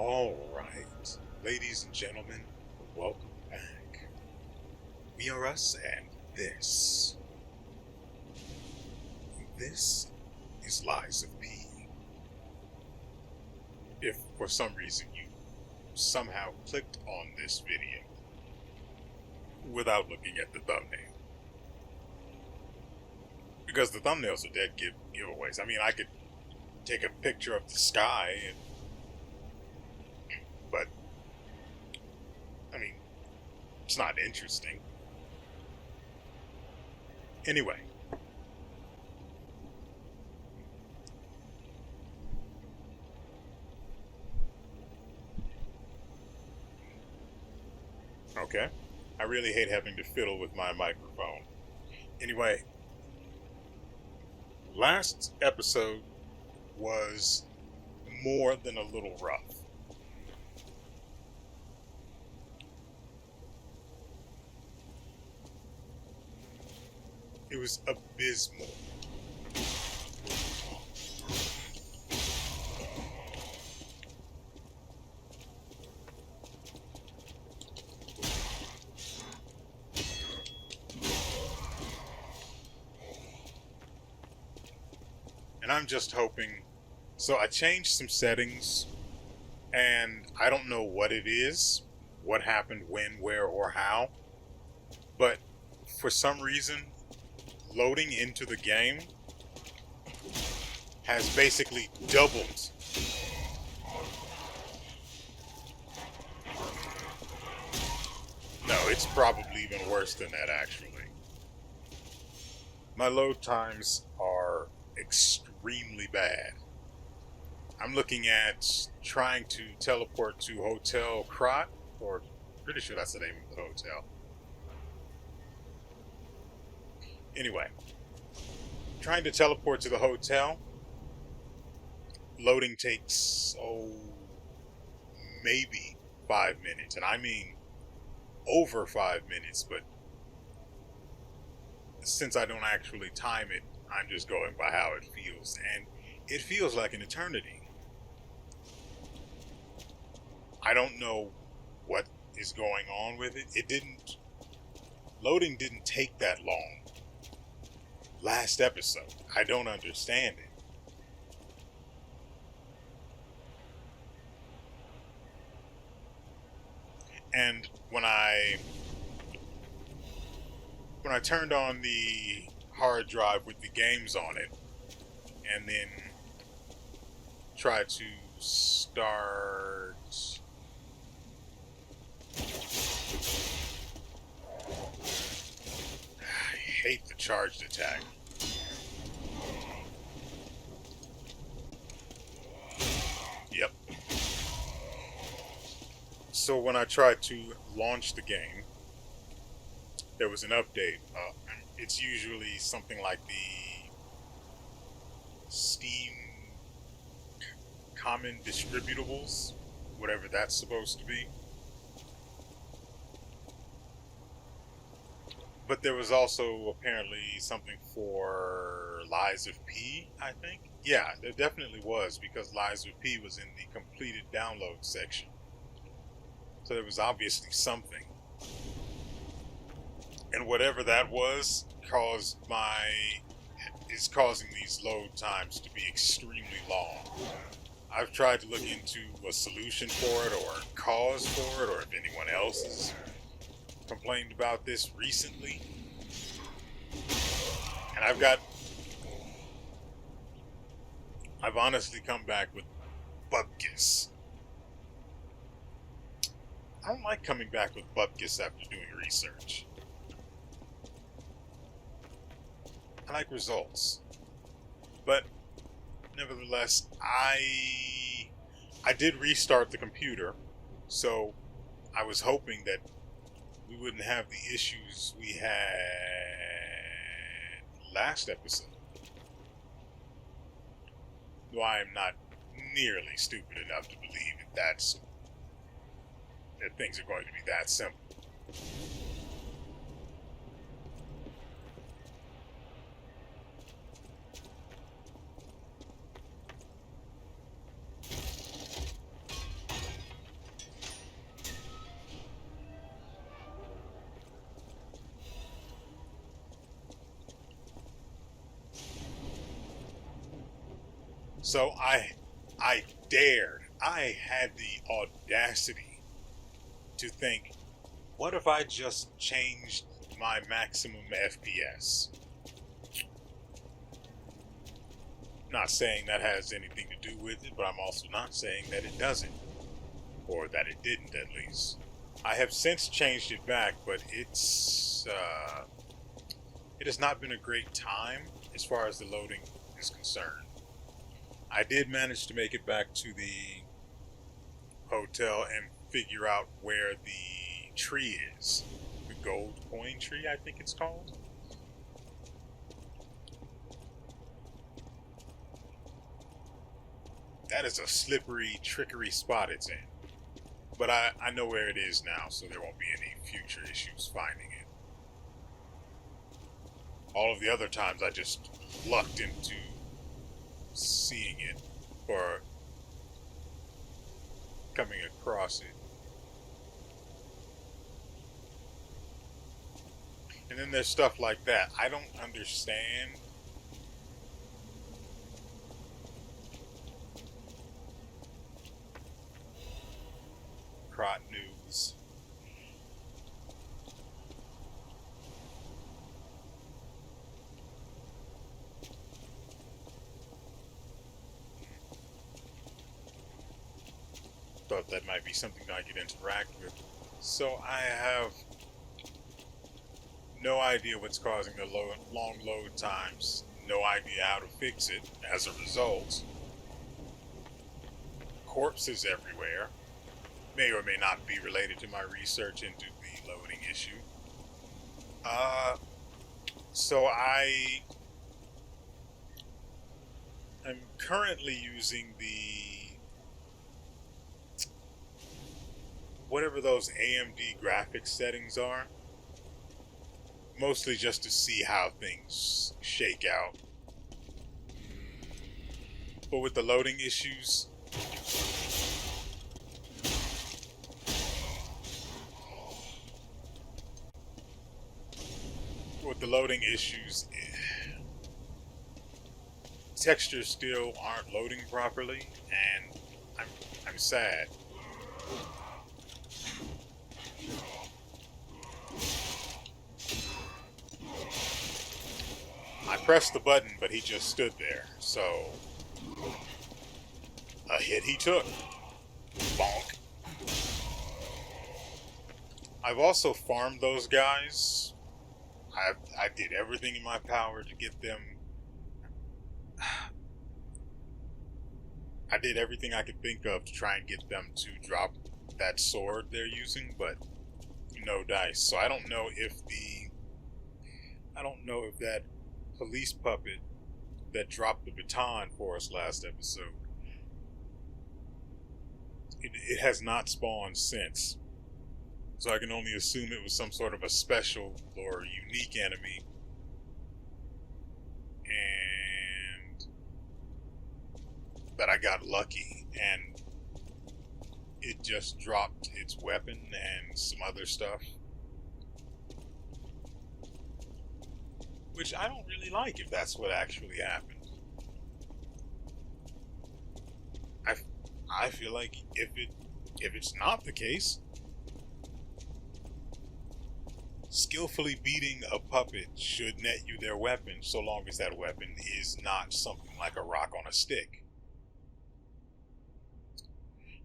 All right, ladies and gentlemen, welcome back. We are us, and this is Lies of P. If for some reason you somehow clicked on this video without looking at the thumbnail, because the thumbnails are dead giveaways. I mean, I could take a picture of the sky, but I mean, it's not interesting. Anyway, okay. I really hate having to fiddle with my microphone. Anyway, last episode was more than a little rough. It was abysmal. And I'm just hoping. So I changed some settings, and I don't know what it is, what happened, when, where, or how, but for some reason, loading into the game has basically doubled. No, it's probably even worse than that, actually. My load times are extremely bad. I'm looking at trying to teleport to Hotel Krot, or pretty sure that's the name of the hotel. Anyway, trying to teleport to the hotel. Loading takes, maybe 5 minutes. And I mean over 5 minutes, but since I don't actually time it, I'm just going by how it feels. And it feels like an eternity. I don't know what is going on with it. Loading didn't take that long last episode. I don't understand it. And when I turned on the hard drive with the games on it, and then tried to start I hate the charged attack. Yep. So when I tried to launch the game, there was an update. It's usually something like the Steam Common Distributables, whatever that's supposed to be. But there was also apparently something for Lies of P, I think. Yeah, there definitely was, because Lies of P was in the completed download section. So there was obviously something. And whatever that was is causing these load times to be extremely long. I've tried to look into a solution for it, or a cause for it, or if anyone else has complained about this recently. And I've honestly come back with Bupkis. I don't like coming back with Bupkis after doing research. I like results. But nevertheless, I did restart the computer, so I was hoping that we wouldn't have the issues we had last episode. Though I am not nearly stupid enough to believe that things are going to be that simple. So I had the audacity to think, what if I just changed my maximum FPS? Not saying that has anything to do with it, but I'm also not saying that it doesn't, or that it didn't at least. I have since changed it back, but it has not been a great time as far as the loading is concerned. I did manage to make it back to the hotel and figure out where the tree is. The gold coin tree, I think it's called. That is a slippery, trickery spot it's in. But I know where it is now, so there won't be any future issues finding it. All of the other times I just lucked into seeing it or coming across it. And then there's stuff like that. I don't understand. Crot news. Thought that might be something I could interact with. So I have no idea what's causing the long load times. No idea how to fix it as a result. Corpses everywhere. May or may not be related to my research into the loading issue. So I am currently using the whatever those AMD graphics settings are, mostly just to see how things shake out. But with the loading issues, textures still aren't loading properly, and I'm sad. I pressed the button, but he just stood there, so a hit he took. Bonk. I've also farmed those guys. I did everything in my power to get them. I did everything I could think of to try and get them to drop that sword they're using, but no dice. So I don't know if that police puppet that dropped the baton for us last episode, it has not spawned since. So I can only assume it was some sort of a special or unique enemy. And that I got lucky and it just dropped its weapon and some other stuff. Which I don't really like if that's what actually happened. I feel like if it's not the case, skillfully beating a puppet should net you their weapon, so long as that weapon is not something like a rock on a stick.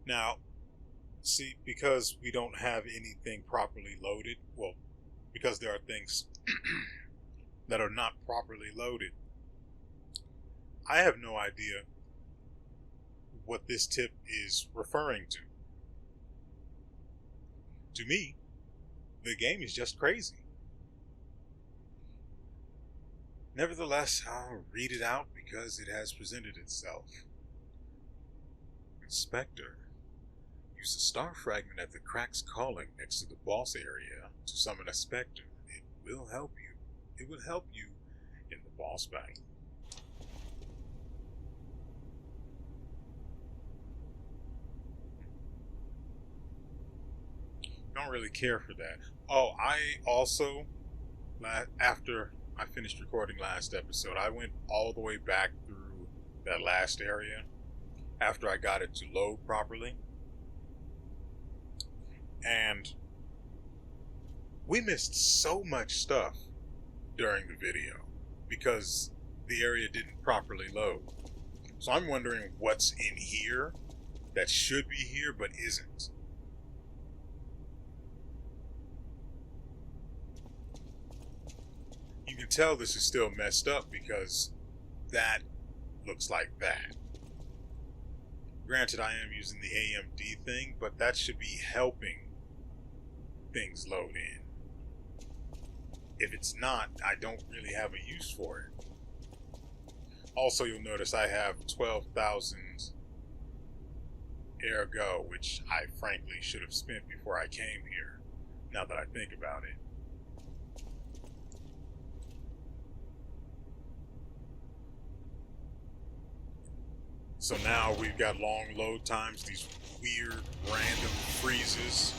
Now, see, because we don't have anything properly loaded, well, because there are things that are not properly loaded, I have no idea what this tip is referring to. To me, the game is just crazy. Nevertheless, I'll read it out because it has presented itself. Inspector. Use a star fragment at the cracks calling next to the boss area to summon a specter. It will help you in the boss battle. Don't really care for that. Oh, I also, after I finished recording last episode, I went all the way back through that last area after I got it to load properly. And we missed so much stuff during the video because the area didn't properly load. So I'm wondering what's in here that should be here but isn't. You can tell this is still messed up because that looks like that. Granted, I am using the AMD thing, but that should be helping things load in. If it's not, I don't really have a use for it. Also, you'll notice I have 12,000 ergo, which I frankly should have spent before I came here, now that I think about it. So now we've got long load times, these weird random freezes.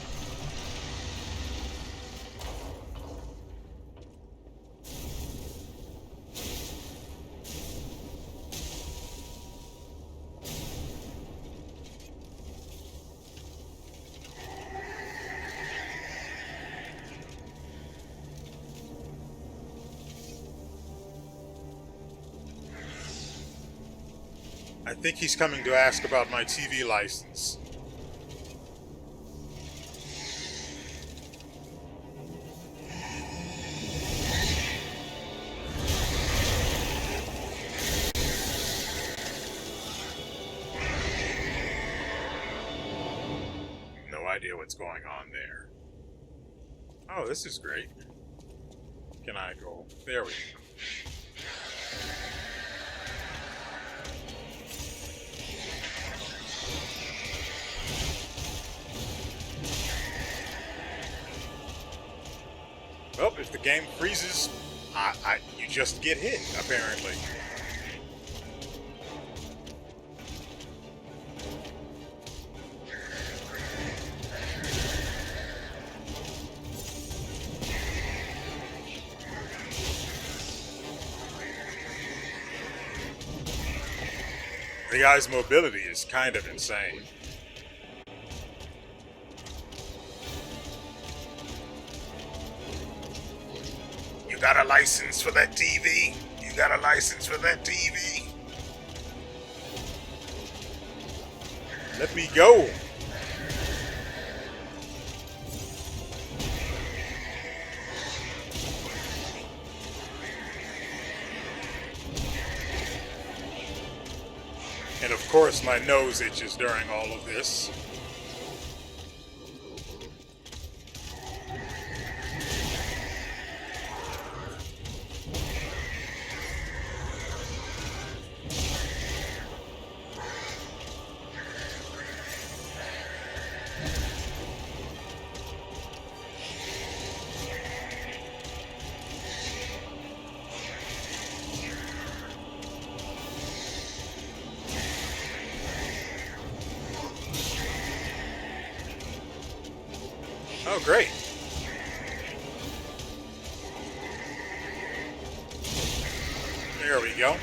I think he's coming to ask about my TV license. No idea what's going on there. Oh, this is great. Can I go? There we go. Well, if the game freezes, you just get hit, apparently. The guy's mobility is kind of insane. You got a license for that TV? You got a license for that TV? Let me go. And of course my nose itches during all of this. Oh, great. There we go.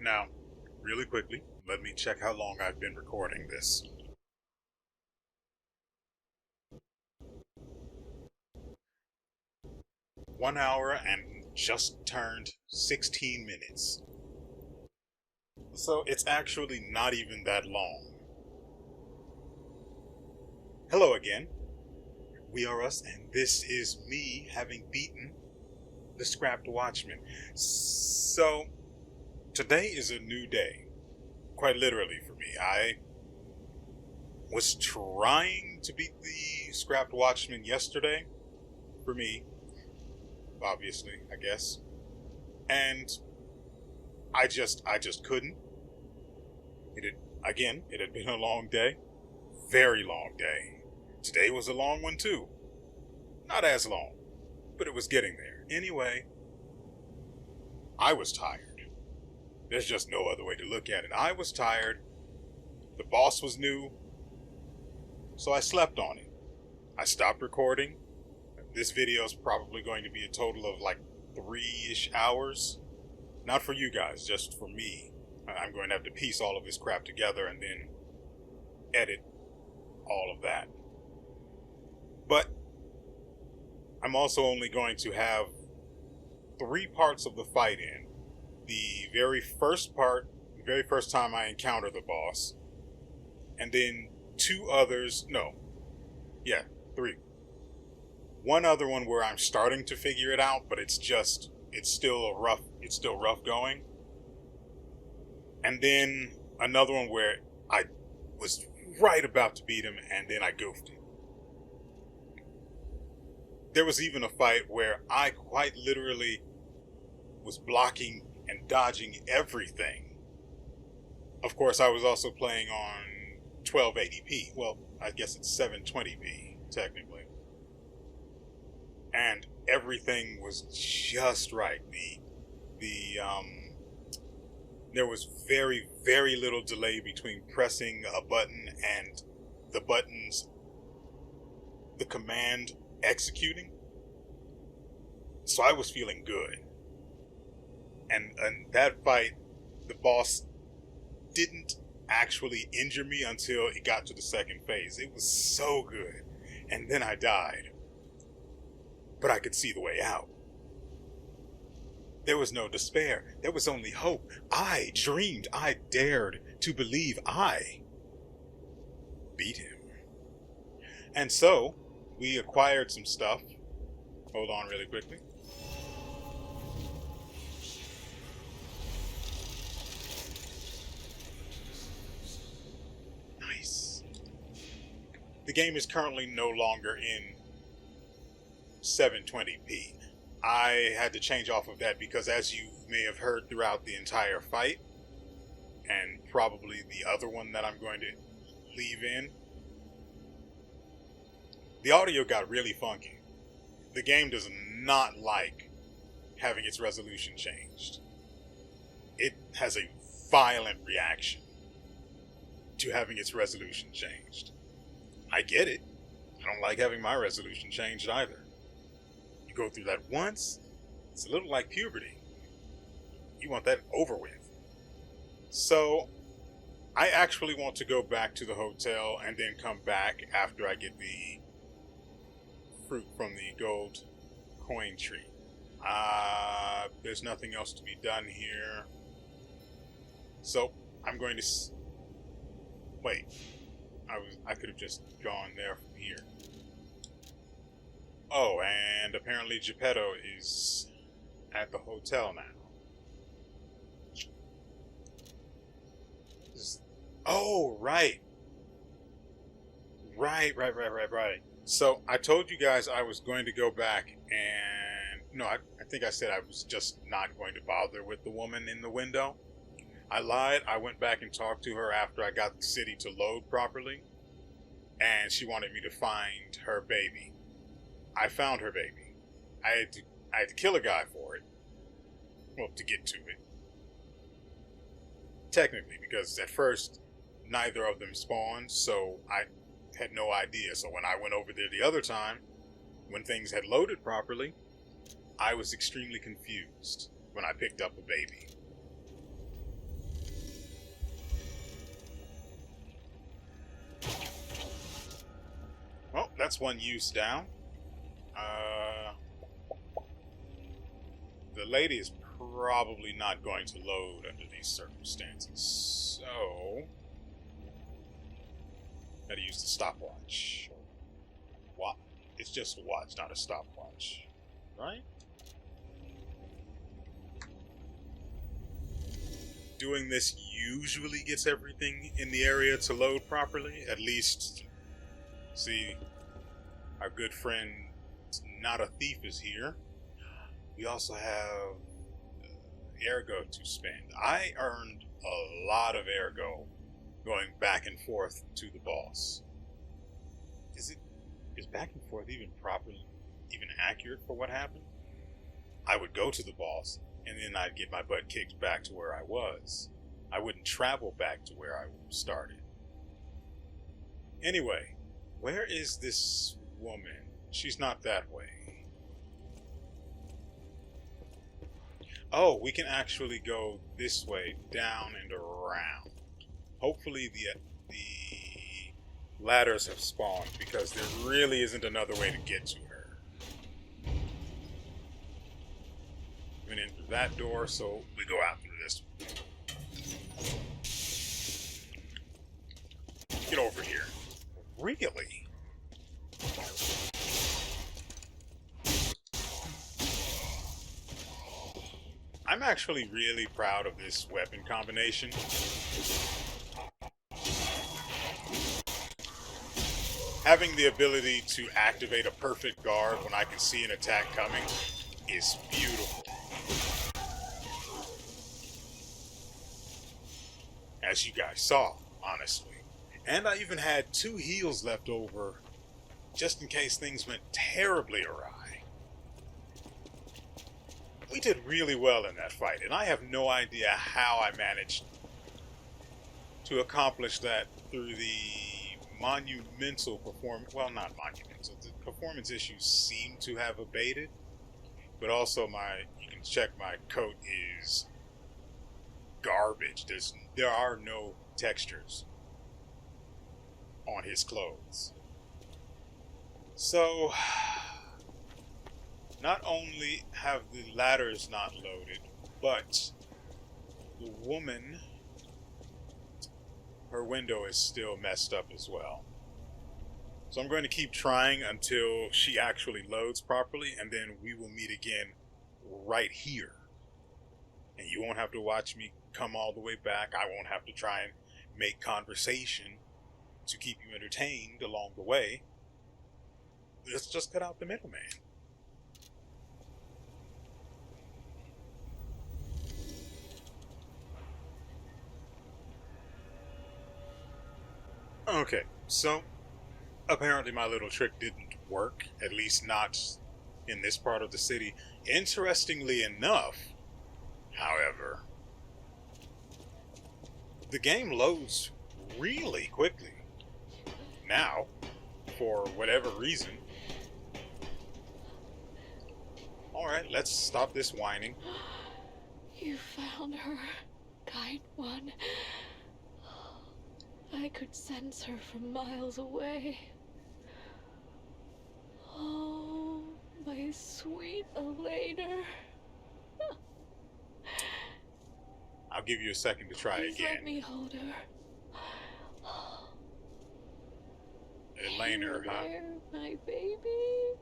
Now, really quickly, let me check how long I've been recording this. One hour and just turned 16 minutes. So it's actually not even that long. Hello again. WeArEuS, and this is me having beaten the Scrapped Watchman. So today is a new day. Quite literally for me. I was trying to beat the Scrapped Watchman yesterday. For me, obviously, I guess. And I just couldn't. It had been a long day. Very long day. Today was a long one too. Not as long, but it was getting there. Anyway, I was tired. There's just no other way to look at it. I was tired. The boss was new. So I slept on it. I stopped recording. This video is probably going to be a total of like 3-ish hours. Not for you guys, just for me. I'm going to have to piece all of this crap together and then edit all of that. But I'm also only going to have 3 parts of the fight in. The very first part, the very first time I encounter the boss. And then 2 others, 3. One other one where I'm starting to figure it out, but it's still rough going. And then another one where I was right about to beat him and then I goofed it. There was even a fight where I quite literally was blocking and dodging everything. Of course, I was also playing on 1280p. Well, I guess it's 720p, technically. And everything was just right. There was very, very little delay between pressing a button and the command executing. So I was feeling good. And that fight, the boss didn't actually injure me until it got to the second phase. It was so good. And then I died. But I could see the way out. There was no despair. There was only hope. I dreamed. I dared to believe I beat him. And so, we acquired some stuff. Hold on really quickly. Nice. The game is currently no longer in 720p. I had to change off of that because, as you may have heard throughout the entire fight, and probably the other one that I'm going to leave in, the audio got really funky. The game does not like having its resolution changed. It has a violent reaction to having its resolution changed. I get it. I don't like having my resolution changed either. You go through that once, it's a little like puberty. You want that over with. So, I actually want to go back to the hotel and then come back after I get the fruit from the gold coin tree. There's nothing else to be done here. So, I'm going to... Wait. I could have just gone there from here. Oh, and apparently Geppetto is at the hotel now. Oh, right. Right. So, I told you guys I was going to go back and... No, I think I said I was just not going to bother with the woman in the window. I lied. I went back and talked to her after I got the city to load properly. And she wanted me to find her baby. I found her baby. I had to kill a guy for it. Well, to get to it. Technically, because at first, neither of them spawned, so I had no idea. So when I went over there the other time, when things had loaded properly, I was extremely confused when I picked up a baby. that's one use down. The lady is probably not going to load under these circumstances, so gotta use the stopwatch. What? It's just a watch, not a stopwatch, right? Doing this usually gets everything in the area to load properly. At least, see, our good friend, Not a Thief, is here. We also have ergo to spend. I earned a lot of ergo going back and forth to the boss. Is back and forth even properly, even accurate for what happened? I would go to the boss, and then I'd get my butt kicked back to where I was. I wouldn't travel back to where I started. Anyway, where is this woman? She's not that way. Oh, we can actually go this way, down and around. Hopefully the ladders have spawned, because there really isn't another way to get to her. Went in through that door, so we go out through this one. Get over here. Really? I'm actually really proud of this weapon combination. Having the ability to activate a perfect guard when I can see an attack coming is beautiful. As you guys saw, honestly. And I even had 2 heals left over just in case things went terribly awry. We did really well in that fight, and I have no idea how I managed to accomplish that through the monumental performance. Well, not monumental. The performance issues seem to have abated, but also you can check my coat is garbage. There are no textures on his clothes. So, not only have the ladders not loaded, but the woman, her window is still messed up as well. So I'm going to keep trying until she actually loads properly, and then we will meet again right here. And you won't have to watch me come all the way back. I won't have to try and make conversation to keep you entertained along the way. Let's just cut out the middleman. Okay, so apparently my little trick didn't work, at least not in this part of the city. Interestingly enough, however, the game loads really quickly now, for whatever reason. Alright, let's stop this whining. You found her, kind one. I could sense her from miles away. Oh, my sweet Elena. I'll give you a second to try Please again. let me hold her. Elena, huh? There, my baby.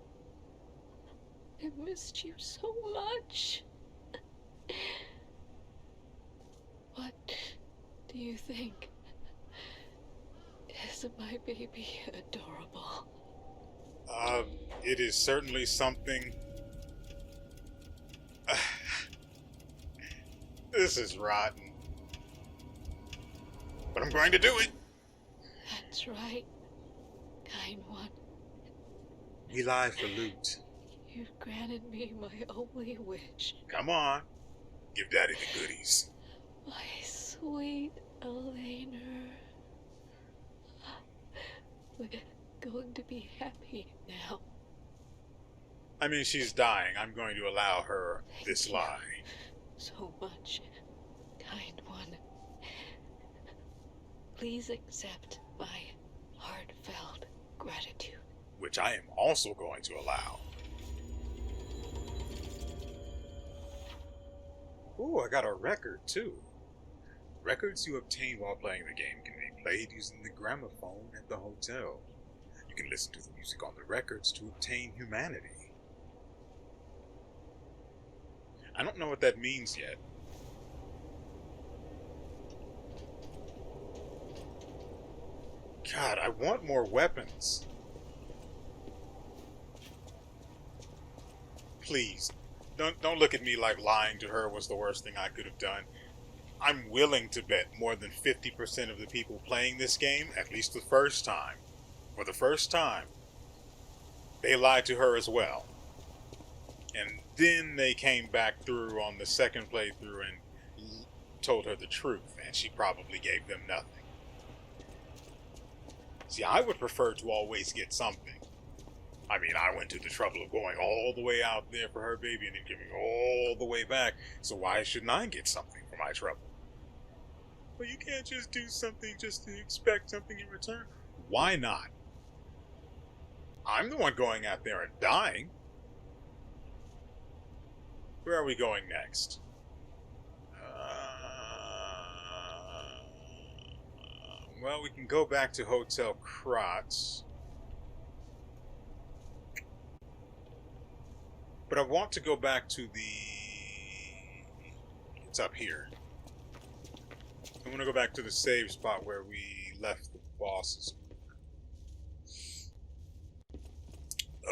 I missed you so much. What do you think? Isn't my baby adorable? It is certainly something. This is rotten. But I'm going to do it. That's right, kind one. We lie for loot. You've granted me my only wish. Come on. Give Daddy the goodies. My sweet Elena. We're going to be happy now. I mean, she's dying. I'm going to allow her this lie. So much, kind one. Please accept my heartfelt gratitude. which I am also going to allow. Ooh, I got a record too. Records you obtain while playing the game can be played using the gramophone at the hotel. You can listen to the music on the records to obtain humanity. I don't know what that means yet. God, I want more weapons. Please, don't look at me like lying to her was the worst thing I could have done. I'm willing to bet more than 50% of the people playing this game, at least the first time, for the first time, they lied to her as well. And then they came back through on the second playthrough and told her the truth, and she probably gave them nothing. See, I would prefer to always get something. I mean, I went to the trouble of going all the way out there for her baby and then giving all the way back, so why shouldn't I get something for my trouble? Well, you can't just do something just to expect something in return. Why not? I'm the one going out there and dying. Where are we going next? Well, we can go back to Hotel Kratz. But I want to go back to it's up here. I want to go back to the save spot where we left the bosses.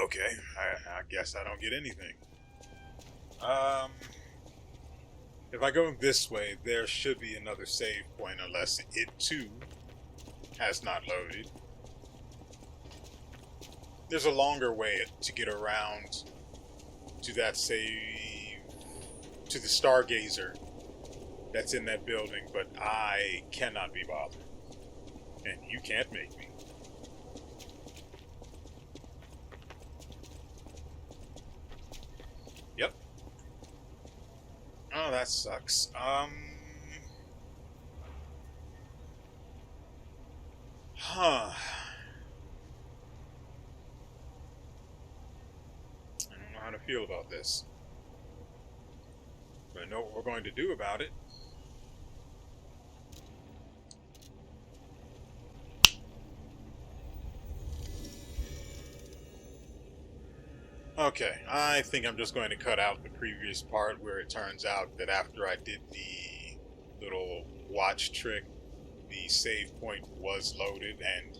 Okay, I guess I don't get anything. If I go this way, there should be another save point unless it too has not loaded. There's a longer way to get around to that save, to the Stargazer that's in that building, but I cannot be bothered. And you can't make me. Yep. Oh, that sucks. Huh. I don't know how to feel about this. But I know what we're going to do about it. Okay, I think I'm just going to cut out the previous part where it turns out that after I did the little watch trick, the save point was loaded, and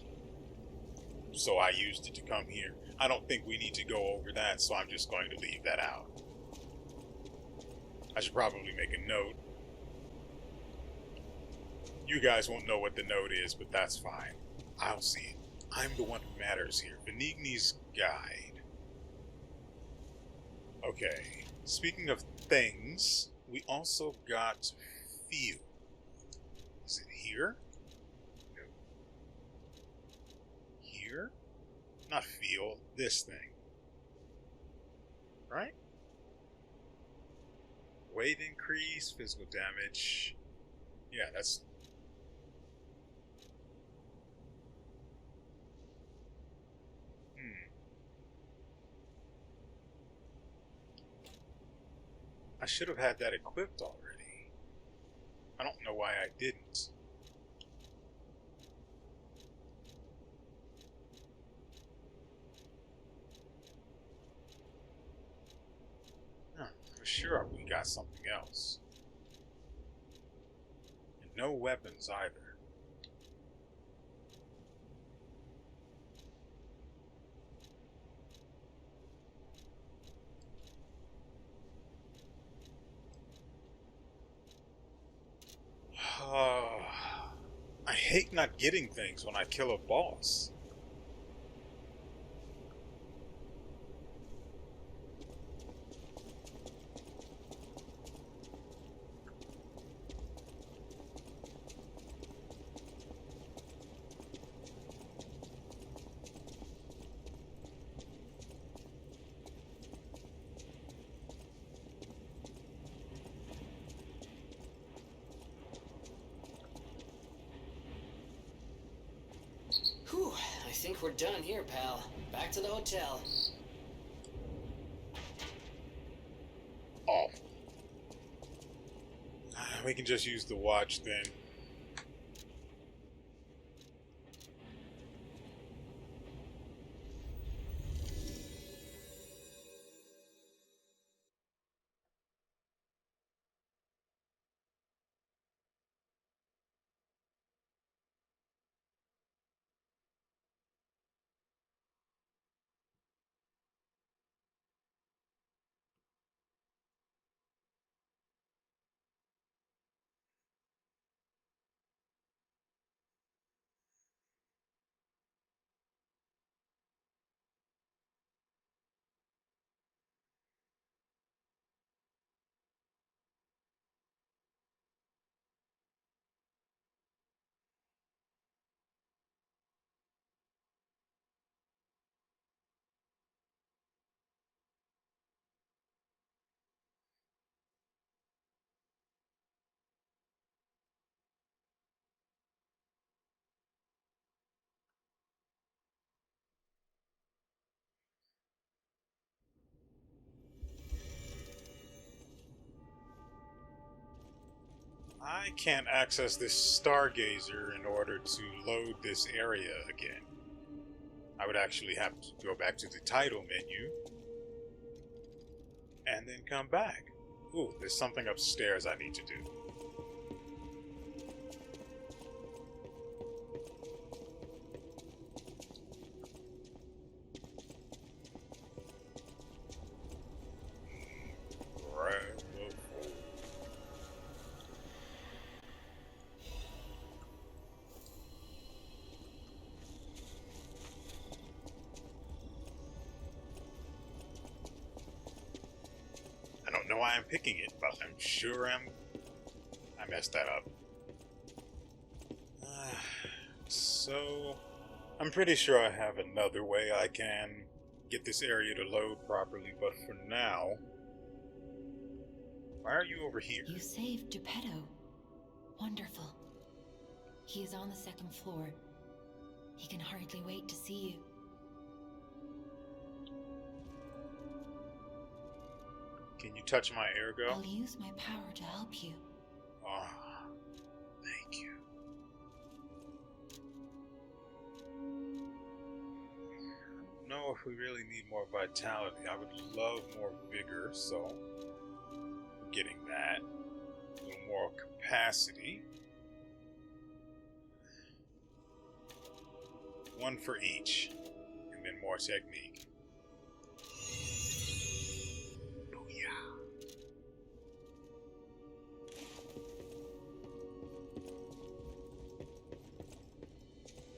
so I used it to come here. I don't think we need to go over that, so I'm just going to leave that out. I should probably make a note. You guys won't know what the note is, but that's fine. I'll see it. I'm the one who matters here. Benigni's Guide. Okay, speaking of things, we also got feel. Is it here? No. Here? Not feel, this thing. Right? Weight increase, physical damage. Yeah, that's... I should have had that equipped already. I don't know why I didn't. Huh, for sure we got something else. And no weapons either. I hate not getting things when I kill a boss. Whew, think we're done here, pal. Back to the hotel. Awful. We can just use the watch then. I can't access this Stargazer in order to load this area again. I would actually have to go back to the title menu and then come back. Ooh, there's something upstairs I need to do. I don't know why I'm picking it, but I'm sure I messed that up. So, I'm pretty sure I have another way I can get this area to load properly, but for now... Why are you over here? You saved Geppetto. Wonderful. He is on the second floor. He can hardly wait to see you. Can you touch my ergo? I'll use my power to help you. Oh, thank you. I don't know if we really need more vitality. I would love more vigor, so I'm getting that. A little more capacity. One for each, and then more technique.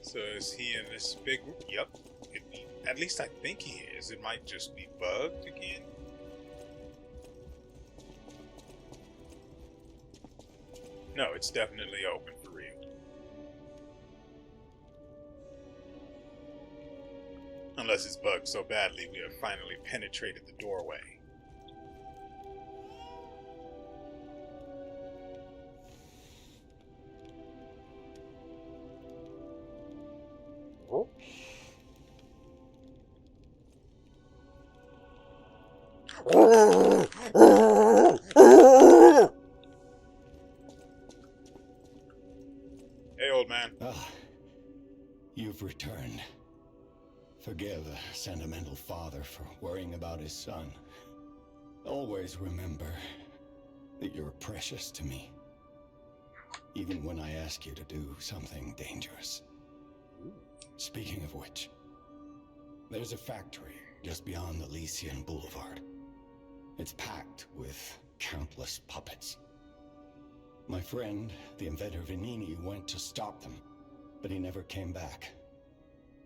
So is he in this big group? Yep. At least I think he is. It might just be bugged again. No, it's definitely open for real. Unless it's bugged so badly we have finally penetrated the doorway. Hey, old man. Ah, you've returned. Forgive a sentimental father for worrying about his son. Always remember that you're precious to me, even when I ask you to do something dangerous. Speaking of which, there's a factory just beyond the Elysian Boulevard. It's packed with countless puppets. My friend, the inventor Vanini, went to stop them, but he never came back.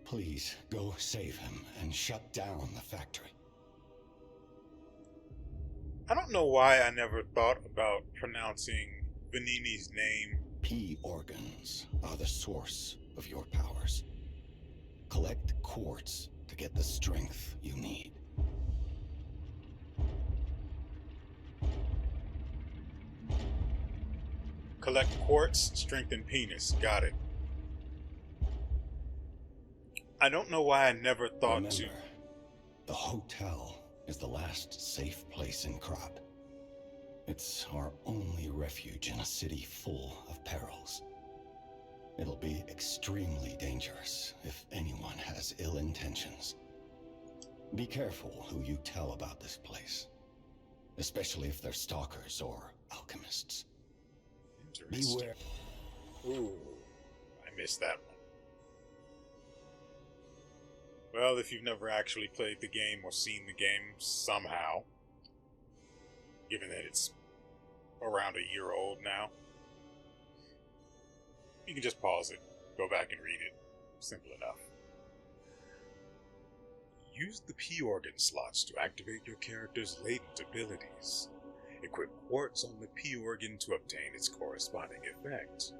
Please, go save him and shut down the factory. I don't know why I never thought about pronouncing Vanini's name. P organs are the source of your powers. Collect quartz to get the strength you need. Collect Quartz, strengthen penis. Got it. I don't know why I never thought Remember, to. the hotel is the last safe place in Crop. It's our only refuge in a city full of perils. It'll be extremely dangerous if anyone has ill intentions. Be careful who you tell about this place, especially if they're stalkers or alchemists. Interesting. Beware. Ooh, I missed that one. Well, if you've never actually played the game or seen the game somehow, given that it's around a year old now, you can just pause it, go back and read it. Simple enough. Use the P organ slots to activate your character's latent abilities. Equip quartz on the P organ to obtain its corresponding effect.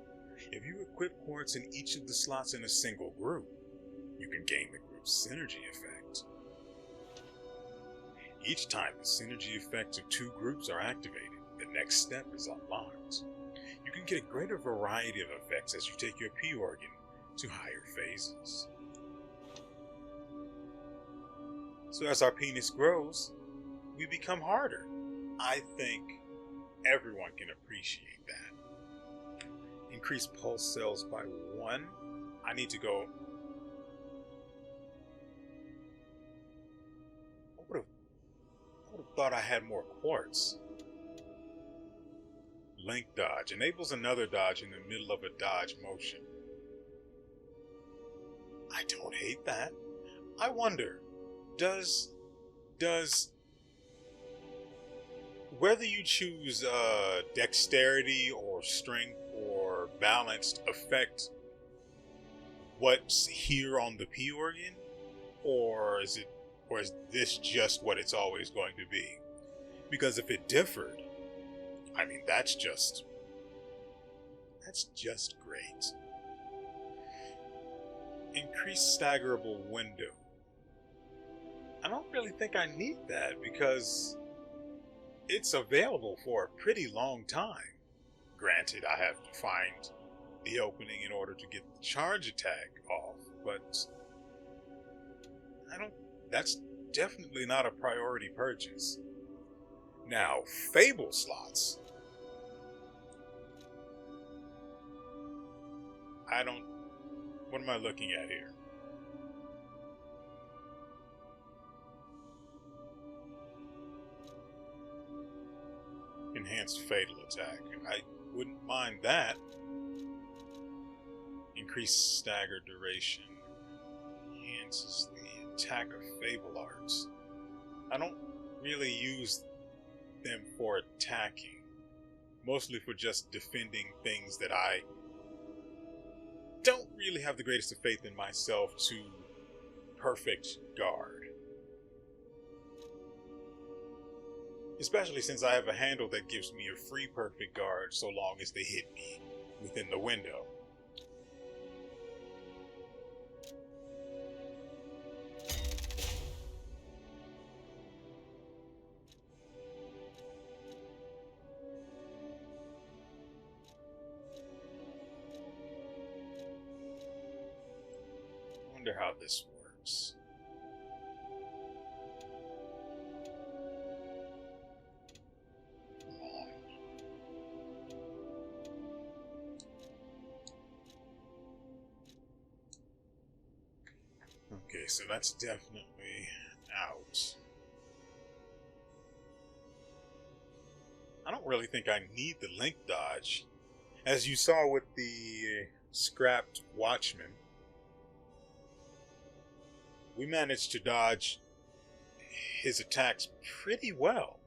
If you equip quartz in each of the slots in a single group, you can gain the group's synergy effect. Each time the synergy effects of two groups are activated, the next step is unlocked. You can get a greater variety of effects as you take your P organ to higher phases. So as our penis grows, we become harder. I think everyone can appreciate that. Increase pulse cells by 1. I need to go. I would have thought I had more quartz. Link dodge enables another dodge in the middle of a dodge motion. I don't hate that. I wonder, does whether you choose dexterity or strength or balanced affect what's here on the P organ, or is this just what it's always going to be? Because if it differed, I mean, that's just great. Increase staggerable window. I don't really think I need that because it's available for a pretty long time. Granted, I have to find the opening in order to get the charge attack off, but that's definitely not a priority purchase. Now, Fable slots. What am I looking at here? Enhanced fatal attack. I wouldn't mind that. Increased stagger duration. Enhances the attack of Fable arts. I don't really use them for attacking. Mostly for just defending things that I don't really have the greatest of faith in myself to perfect guard. Especially since I have a handle that gives me a free perfect guard so long as they hit me within the window. I wonder how this works. Okay, so that's definitely out. I don't really think I need the link dodge. As you saw with the scrapped Watchman, we managed to dodge his attacks pretty well.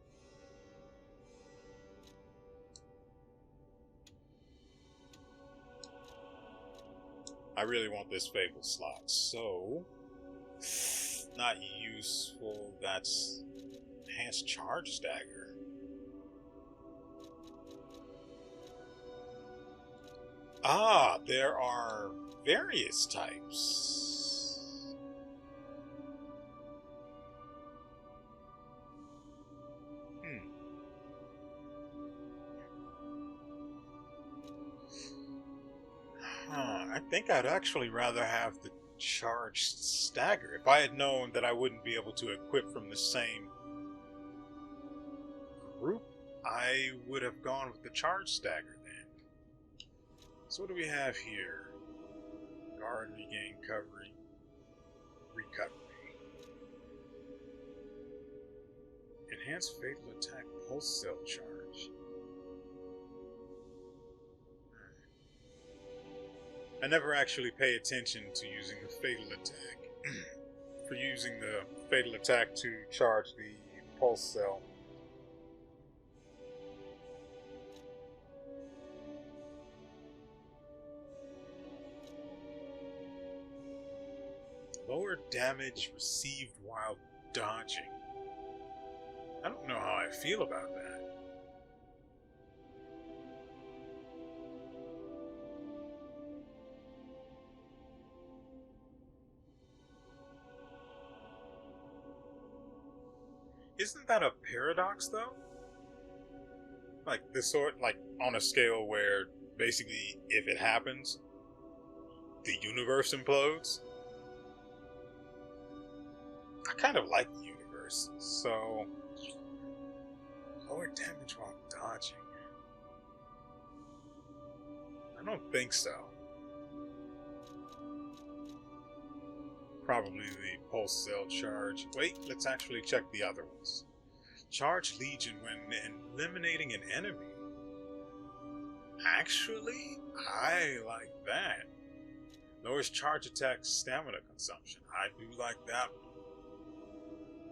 I really want this Fable slot, so not useful. That's enhanced charge stagger. Ah, there are various types. I think I'd actually rather have the charged stagger. If I had known that I wouldn't be able to equip from the same group, I would have gone with the charged stagger then. So what do we have here? Guard, regain, recovery. Enhanced fatal attack, pulse cell charge. I never actually pay attention to using the fatal attack. For using the fatal attack to charge the pulse cell. Lower damage received while dodging. I don't know how I feel about that. Isn't that a paradox, though? Like, this sort, like, on a scale where, basically, if it happens, the universe implodes? I kind of like the universe, so... Lower damage while dodging. I don't think so. Probably the pulse cell charge. Wait, let's actually check the other ones. Charge Legion when eliminating an enemy. Actually, I like that. Lowers charge attack stamina consumption. I do like that one.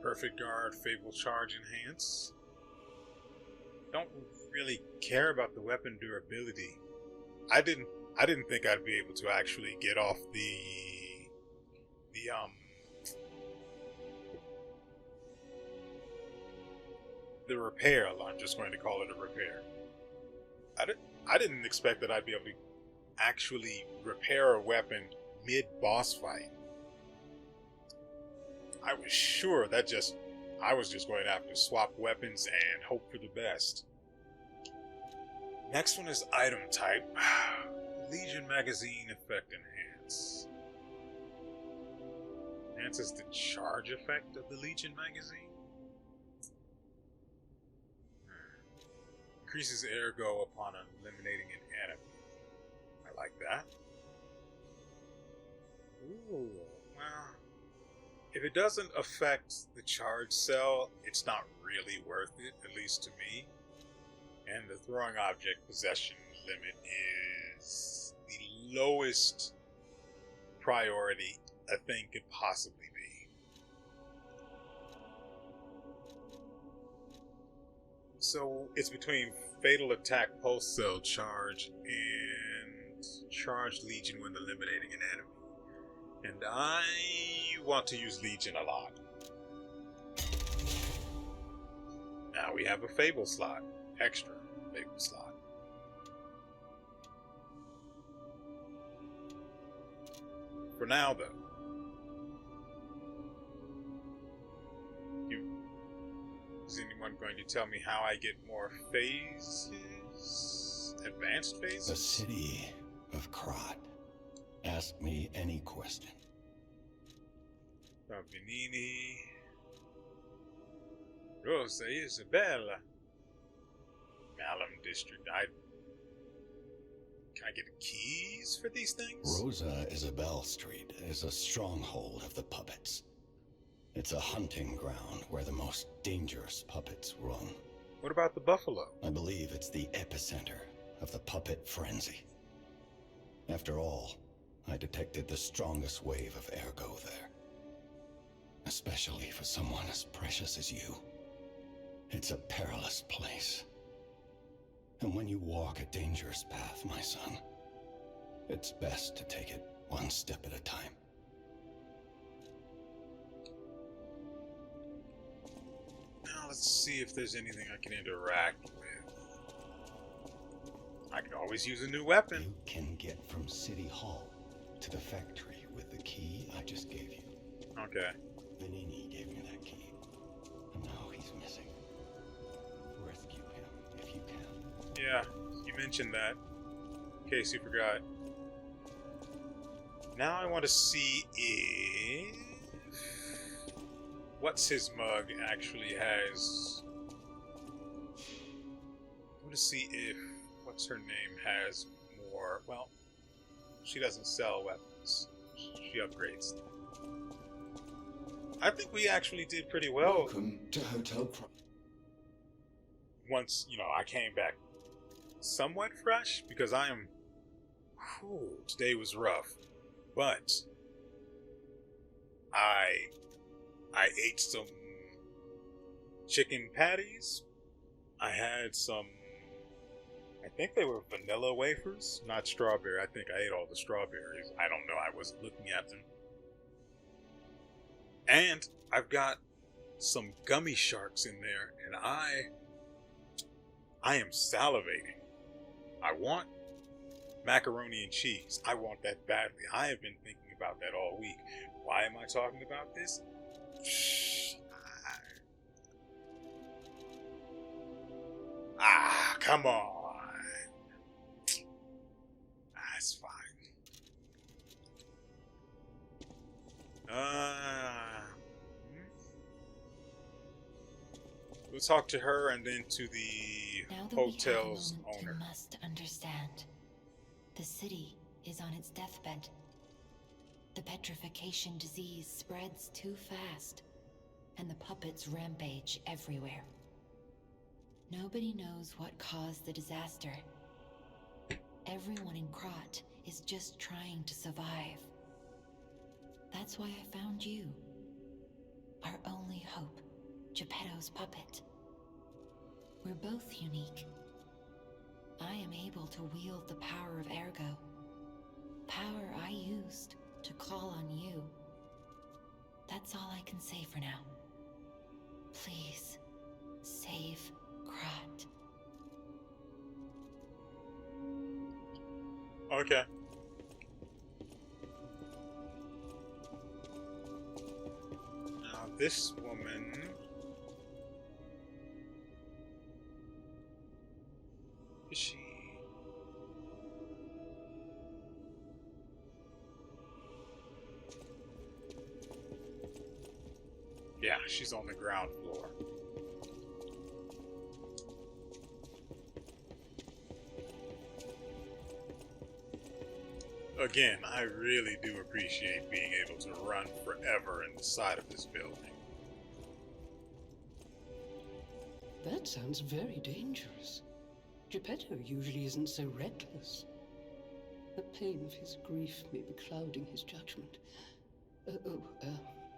Perfect Guard, Fable Charge Enhance. Don't really care about the weapon durability. I didn't think I'd be able to actually get off the repair. I'm just going to call it a repair. I didn't expect that I'd be able to actually repair a weapon mid-boss fight. I was sure that I was just going to have to swap weapons and hope for the best. Next one is item type. Legion Magazine Effect Enhance. Enhances the charge effect of the Legion Magazine. Increases ergo upon eliminating an enemy. I like that. Ooh, well, if it doesn't affect the charge cell, it's not really worth it, at least to me. And the throwing object possession limit is the lowest priority a thing could possibly be. So it's between fatal attack pulse cell charge and charge Legion when eliminating an enemy. And I want to use Legion a lot. Now we have a Fable slot. Extra Fable slot. For now, though. Is anyone going to tell me how I get more phases? Advanced phases? The city of Krat. Ask me any question. Benini. Rosa Isabella. Malum District. Can I get keys for these things? Rosa Isabelle Street is a stronghold of the puppets. It's a hunting ground where the most dangerous puppets roam. What about the Buffalo? I believe it's the epicenter of the puppet frenzy. After all, I detected the strongest wave of ergo there. Especially for someone as precious as you. It's a perilous place. And when you walk a dangerous path, my son, it's best to take it one step at a time. Now let's see if there's anything I can interact with. I could always use a new weapon. You can get from City Hall to the factory with the key I just gave you. Okay. Benini gave me that key. And now he's missing. Rescue him if you can. Yeah, you mentioned that. In case you forgot. Now I want to see if... What's his mug actually has... I want to see if... What's her name has more... Well, she doesn't sell weapons. She upgrades them. I think we actually did pretty well. Welcome to Hotel Once, you know, I came back somewhat fresh, because I am... Whew, today was rough. But I ate some chicken patties. I had some, I think they were vanilla wafers, not strawberry. I think I ate all the strawberries. I don't know. I wasn't looking at them. And I've got some gummy sharks in there, and I am salivating. I want macaroni and cheese. I want that badly. I have been thinking about that all week. Why am I talking about this? Come on. That's fine. We'll talk to her and then to the Now that hotel's we have a moment, owner. you must understand. The city is on its deathbed. The petrification disease spreads too fast, and the puppets rampage everywhere. Nobody knows what caused the disaster. Everyone in Krat is just trying to survive. That's why I found you. Our only hope, Geppetto's puppet. We're both unique. I am able to wield the power of Ergo. Power I used to call on you. That's all I can say for now. Please, save Krat. Okay. Now this woman... Is she... Yeah, she's on the ground floor. Again, I really do appreciate being able to run forever in the side of this building. That sounds very dangerous. Geppetto usually isn't so reckless. The pain of his grief may be clouding his judgment.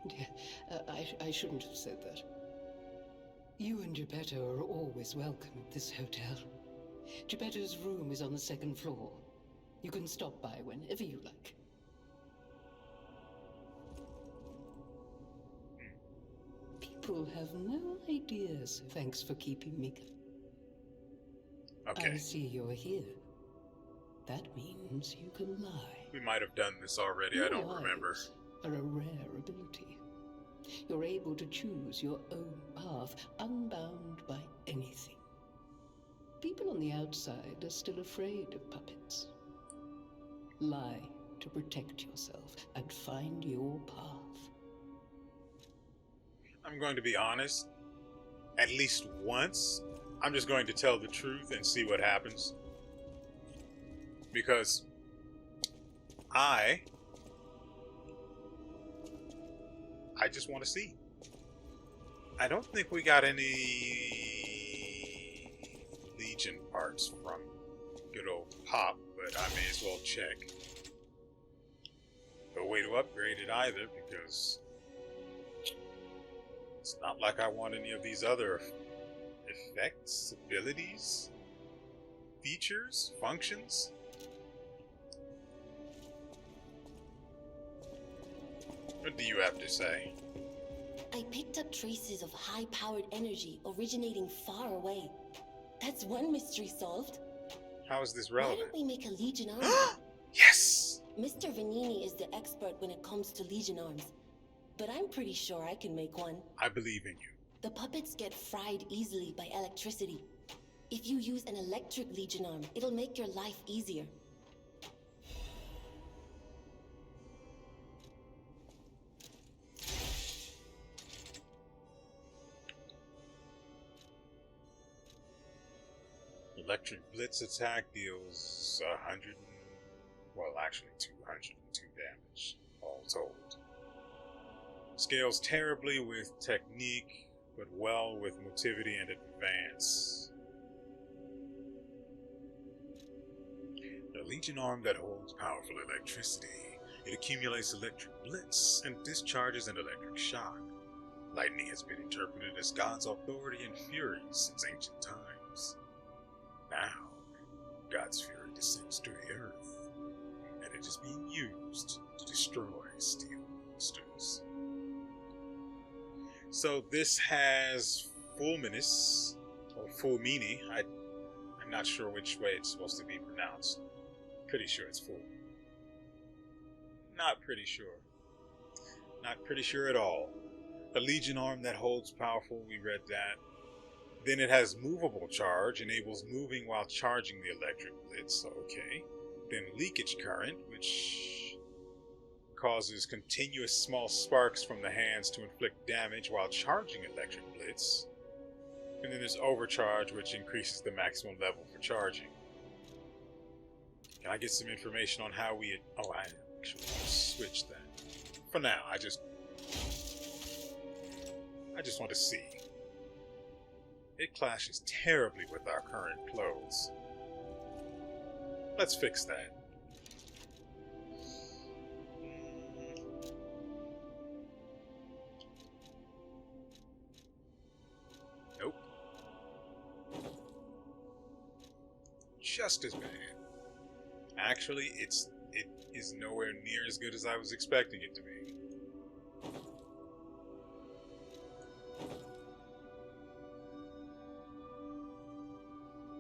Dear, I shouldn't have said that. You and Geppetto are always welcome at this hotel. Geppetto's room is on the second floor. You can stop by whenever you like. People have no idea, so thanks for keeping me. Okay. I see you're here. That means you can lie. We might have done this already, I don't remember. Lies are a rare ability. You're able to choose your own path, unbound by anything. People on the outside are still afraid of puppets. Lie to protect yourself and find your path. I'm going to be honest. At least once, I'm just going to tell the truth and see what happens. Because I just want to see. I don't think we got any Legion parts from good old Pop, but I may as well check. No way to upgrade it either, because it's not like I want any of these other effects, abilities, features, functions. What do you have to say? I picked up traces of high-powered energy originating far away. That's one mystery solved. How is this Why relevant? don't we make a Legion army? Yes! Mr. Vanini is the expert when it comes to Legion arms, but I'm pretty sure I can make one. I believe in you. The puppets get fried easily by electricity. If you use an electric Legion arm, it'll make your life easier. Electric Blitz attack deals 100, well, actually 202 damage, all told. Scales terribly with technique, but well with motivity and advance. A Legion arm that holds powerful electricity. It accumulates electric blitz and discharges an electric shock. Lightning has been interpreted as God's authority and fury since ancient times. Now, God's fury descends to the earth, and it is being used to destroy steel monsters. So this has Fulminous, or Fulmini. I'm not sure which way it's supposed to be pronounced. Pretty sure it's full. Not pretty sure. Not pretty sure at all. A Legion arm that holds powerful, we read that. Then it has movable charge, enables moving while charging the electric blitz, okay. Then leakage current, which causes continuous small sparks from the hands to inflict damage while charging electric blitz. And then there's overcharge, which increases the maximum level for charging. Can I get some information on how we... Oh, I actually switched that. For now, I just want to see. It clashes terribly with our current clothes. Let's fix that. Nope. Just as bad. Actually, it is nowhere near as good as I was expecting it to be.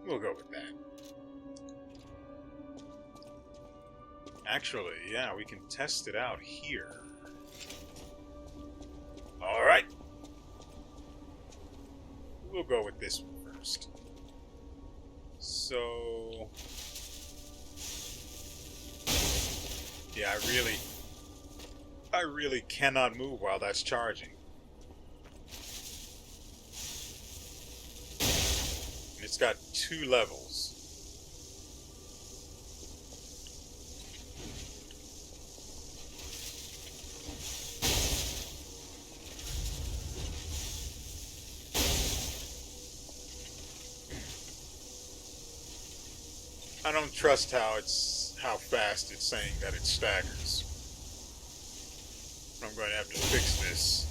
We'll go with that. Actually, yeah, we can test it out here. Alright. We'll go with this one first. So... yeah, I really cannot move while that's charging. And it's got 2 levels. I don't trust how fast it's saying that it staggers. I'm going to have to fix this.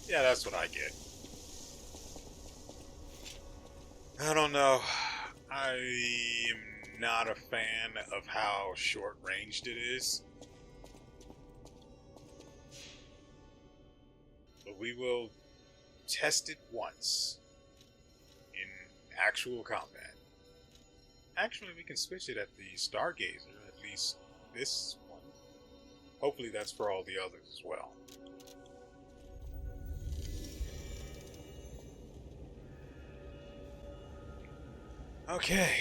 Yeah, that's what I get. I don't know. I am not a fan of how short-ranged it is. But we will test it once in actual combat. Actually, we can switch it at the Stargazer, at least this one. Hopefully that's for all the others as well. Okay.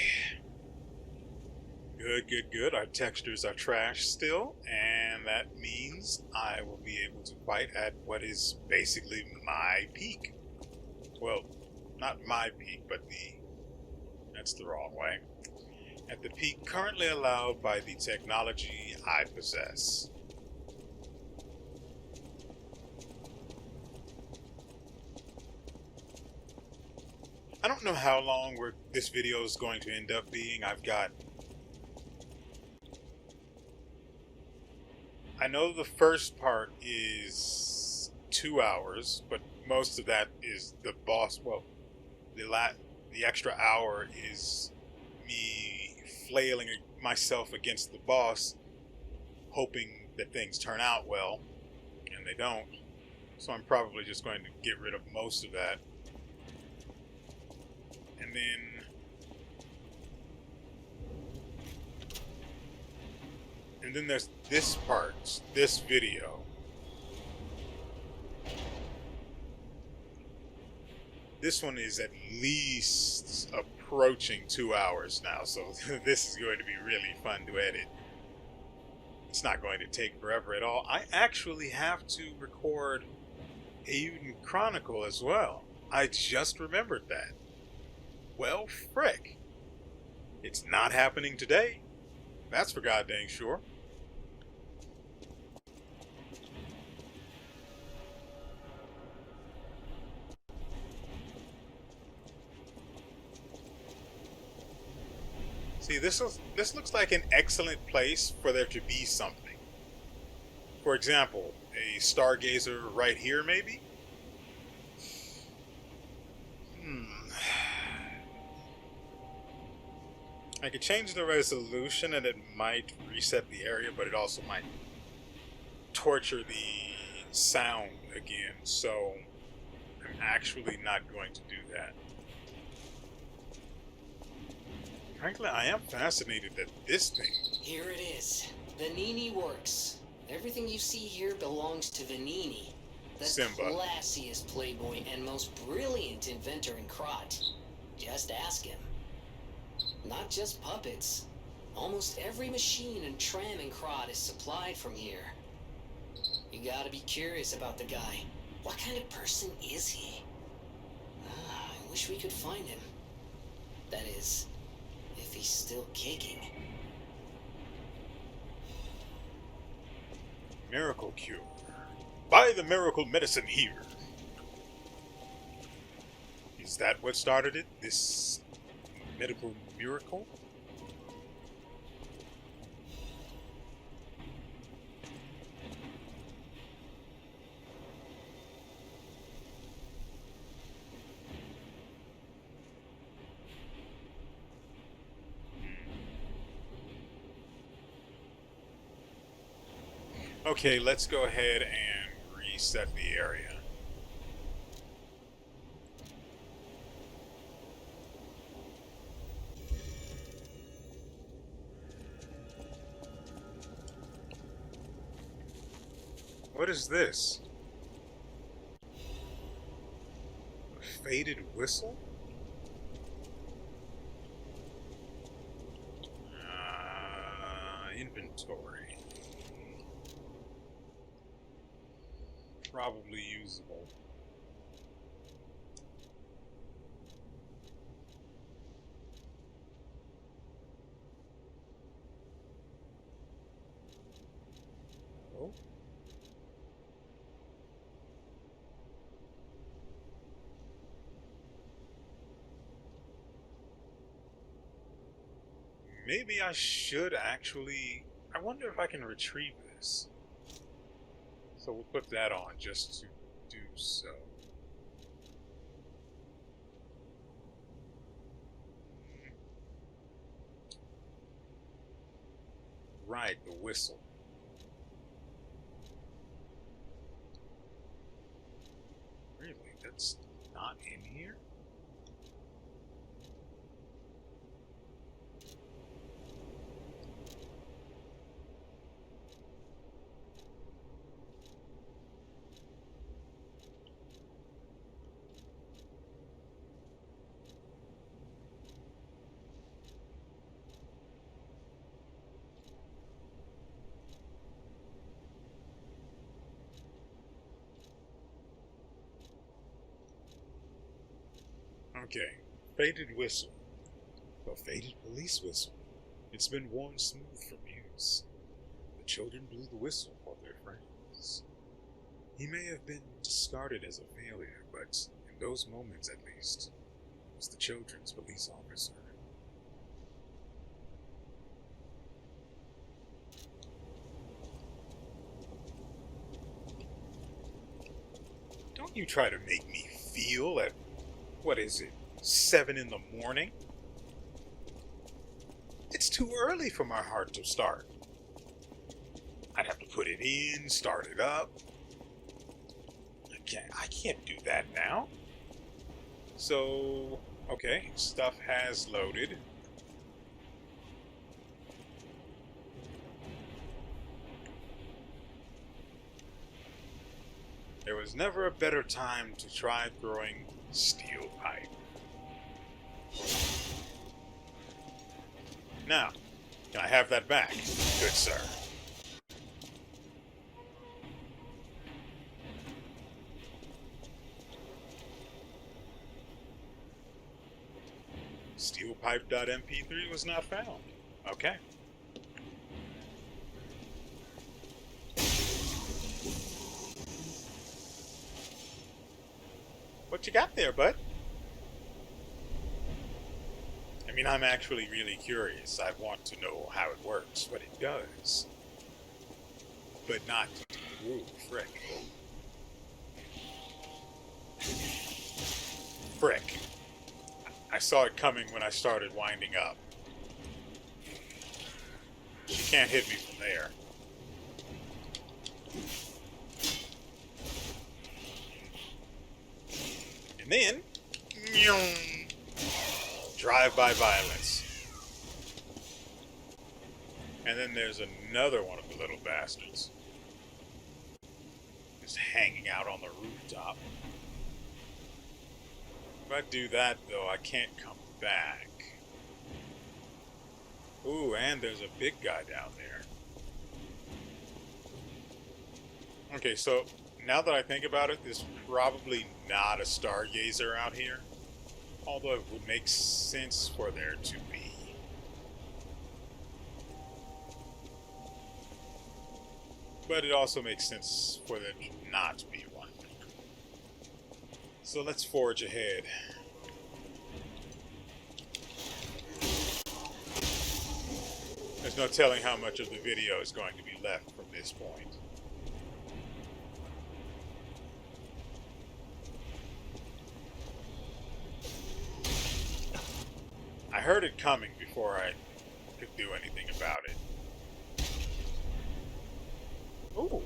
Good. Our textures are trash still, and that means I will be able to fight at what is basically my peak. Well, not my peak, but that's the wrong way. At the peak currently allowed by the technology I possess. I don't know how long this video is going to end up being. I know the first part is 2 hours, but most of that is the boss. Well, the extra hour is me flailing myself against the boss, hoping that things turn out well, and they don't. So I'm probably just going to get rid of most of that. And then And then there's this part, this video. This one is at least approaching 2 hours now, so this is going to be really fun to edit. It's not going to take forever at all. I actually have to record a Eiyuden Chronicle as well. I just remembered that. Well, frick. It's not happening today. That's for god dang sure. See, this looks like an excellent place for there to be something. For example, a stargazer right here, maybe? I could change the resolution and it might reset the area, but it also might torture the sound again, so I'm actually not going to do that. Frankly, I am fascinated that this thing... Here it is. Vanini Works. Everything you see here belongs to Vanini. The Simba. classiest playboy and most brilliant inventor in Krot. Just ask him. Not just puppets. Almost every machine and tram in Krot is supplied from here. You gotta be curious about the guy. What kind of person is he? I wish we could find him. That is, if he's still kicking. Miracle cure. Buy the miracle medicine here. Is that what started it? This medical miracle? Okay, let's go ahead and reset the area. What is this? A faded whistle? Inventory. Probably usable. Oh. Maybe I should actually... I wonder if I can retrieve this. So we'll put that on just to do so. Right, the whistle. Really? That's not in here? Okay, faded whistle. A faded police whistle. It's been worn smooth from use. The children blew the whistle for their friends. He may have been discarded as a failure, but in those moments at least, he was the children's police officer. Don't you try to make me feel at, what is it, 7 in the morning? It's too early for my heart to start. I'd have to put it in, start it up. I can't do that now. So, okay, stuff has loaded. There's never a better time to try throwing steel pipe. Now, can I have that back? Good sir. Steelpipe.mp3 was not found. Okay. What you got there, bud? I mean, I'm actually really curious. I want to know how it works, what it does. But not... Ooh, frick. Frick. I saw it coming when I started winding up. She can't hit me from there. And then... Drive-by violence. And then there's another one of the little bastards. Just hanging out on the rooftop. If I do that, though, I can't come back. Ooh, and there's a big guy down there. Okay, so now that I think about it, there's probably not a stargazer out here. Although it would make sense for there to be. But it also makes sense for there not to be one. So let's forge ahead. There's no telling how much of the video is going to be left from this point. I heard it coming before I could do anything about it. Ooh.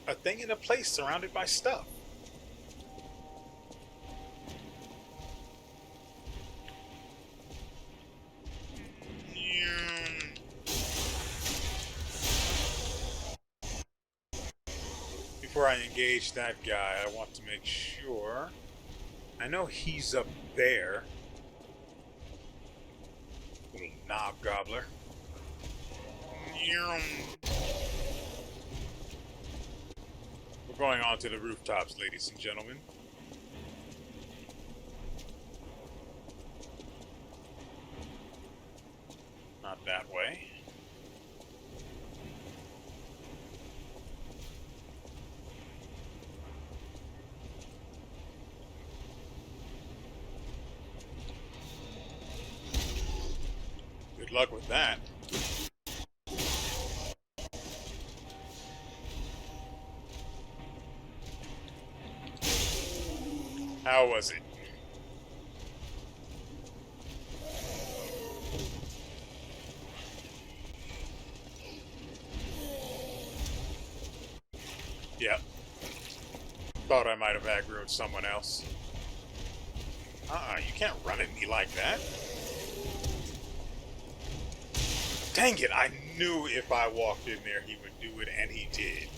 A thing in a place surrounded by stuff. Before I engage that guy, I want to make sure. I know he's up there. Little knob gobbler. We're going on to the rooftops, ladies and gentlemen. Not that way. Good luck with that. How was it? Yep. Thought I might have aggroed someone else. You can't run at me like that. Dang it, I knew if I walked in there he would do it, and he did.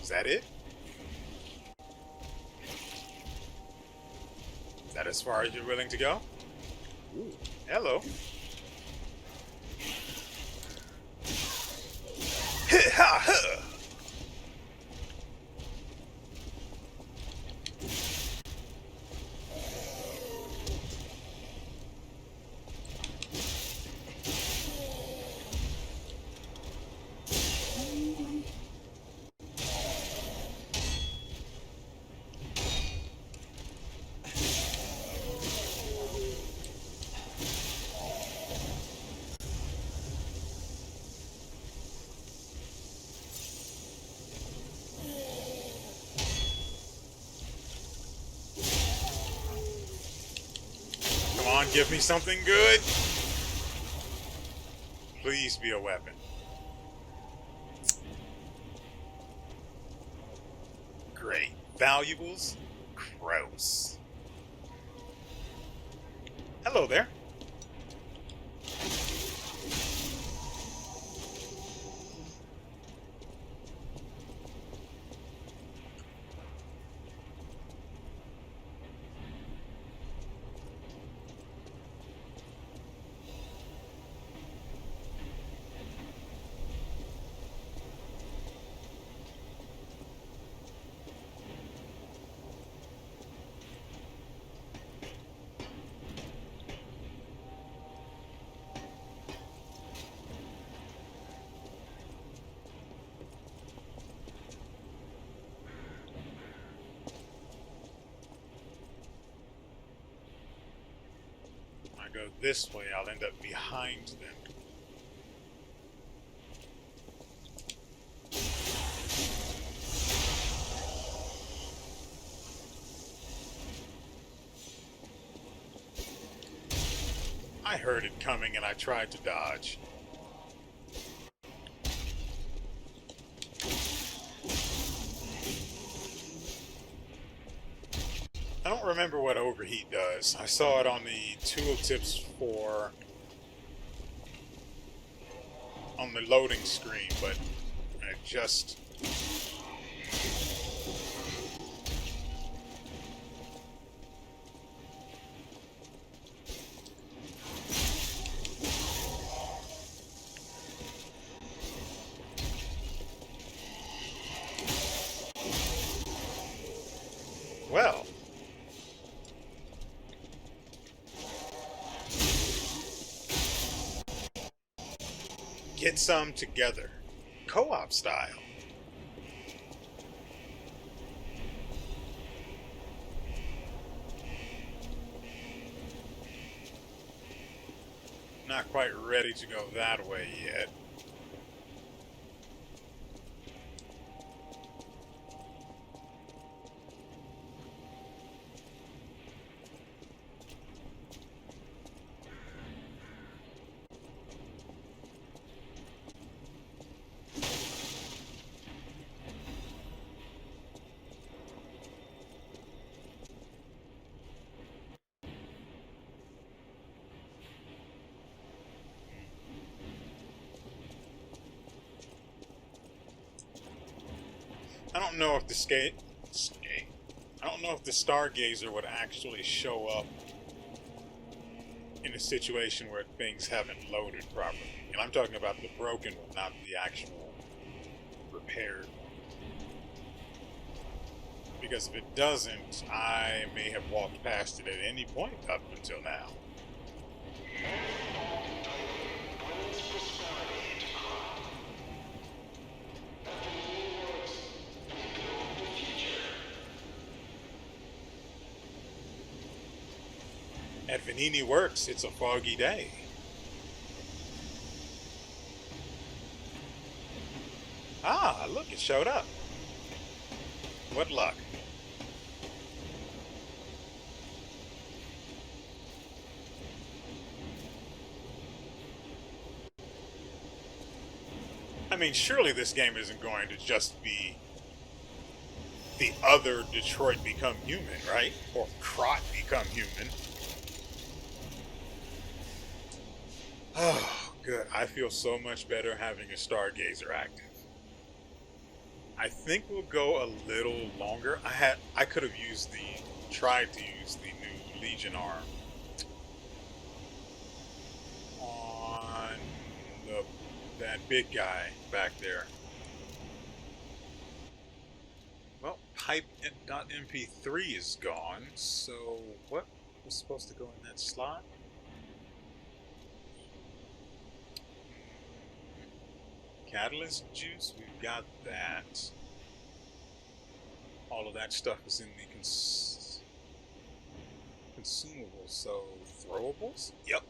Is that it? Is that as far as you're willing to go? Ooh, hello. Ha ha! Give me something good. Please be a weapon. Great. Valuables? Gross. Hello there. Go this way, I'll end up behind them. I heard it coming and I tried to dodge. I don't remember what overheat does. I saw it on the tooltips on the loading screen, but I just... Well... Get some together. Co-op style. Not quite ready to go that way yet. I don't know if I don't know if the Stargazer would actually show up in a situation where things haven't loaded properly. And I'm talking about the broken one, not the actual repaired one. Because if it doesn't, I may have walked past it at any point up until now. At Vanini Works, it's a foggy day. Ah, look, it showed up. What luck. I mean, surely this game isn't going to just be the other Detroit become human, right? Or Crot become human. Oh, good. I feel so much better having a Stargazer active. I think we'll go a little longer. I could have tried to use the new Legion arm on that big guy back there. Well, pipe.mp3 is gone, so what was supposed to go in that slot? Catalyst juice, we've got that. All of that stuff is in the consumables, so throwables? Yep.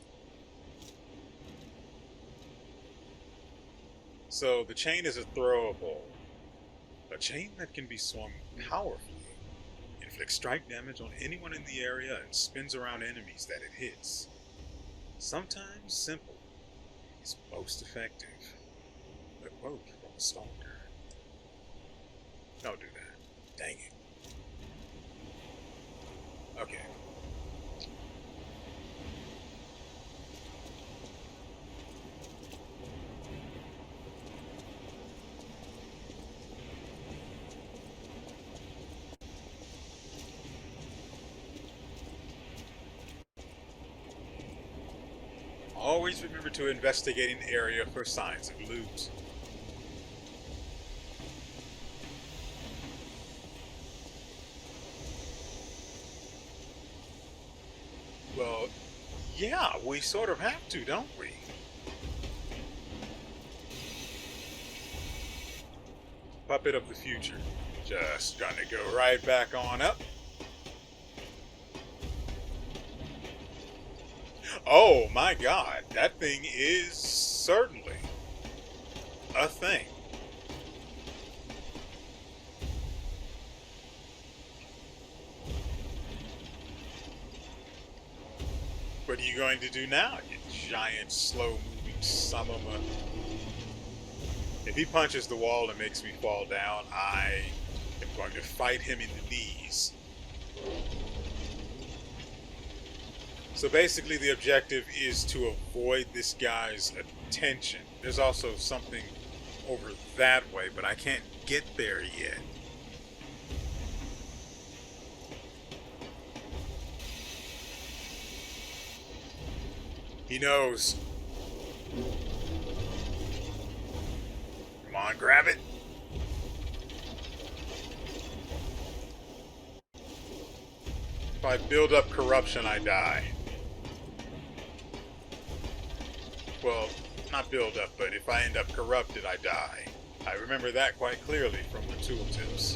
So the chain is a throwable. A chain that can be swung powerfully, inflicts strike damage on anyone in the area, and spins around enemies that it hits. Sometimes simple is most effective. A quote from a stalker. Don't do that. Dang it. Okay. Always remember to investigate an area for signs of loot. Well, yeah, we sort of have to, don't we? Puppet of the future. Just gonna go right back on up. Oh my god, that thing is certainly a thing. What are you going to do now, you giant, slow-moving son of a... If he punches the wall and makes me fall down, I am going to fight him in the knees. So basically the objective is to avoid this guy's attention. There's also something over that way, but I can't get there yet. He knows. Come on, grab it. If I build up corruption, I die. Well, not build up, but if I end up corrupted, I die. I remember that quite clearly from the tooltips.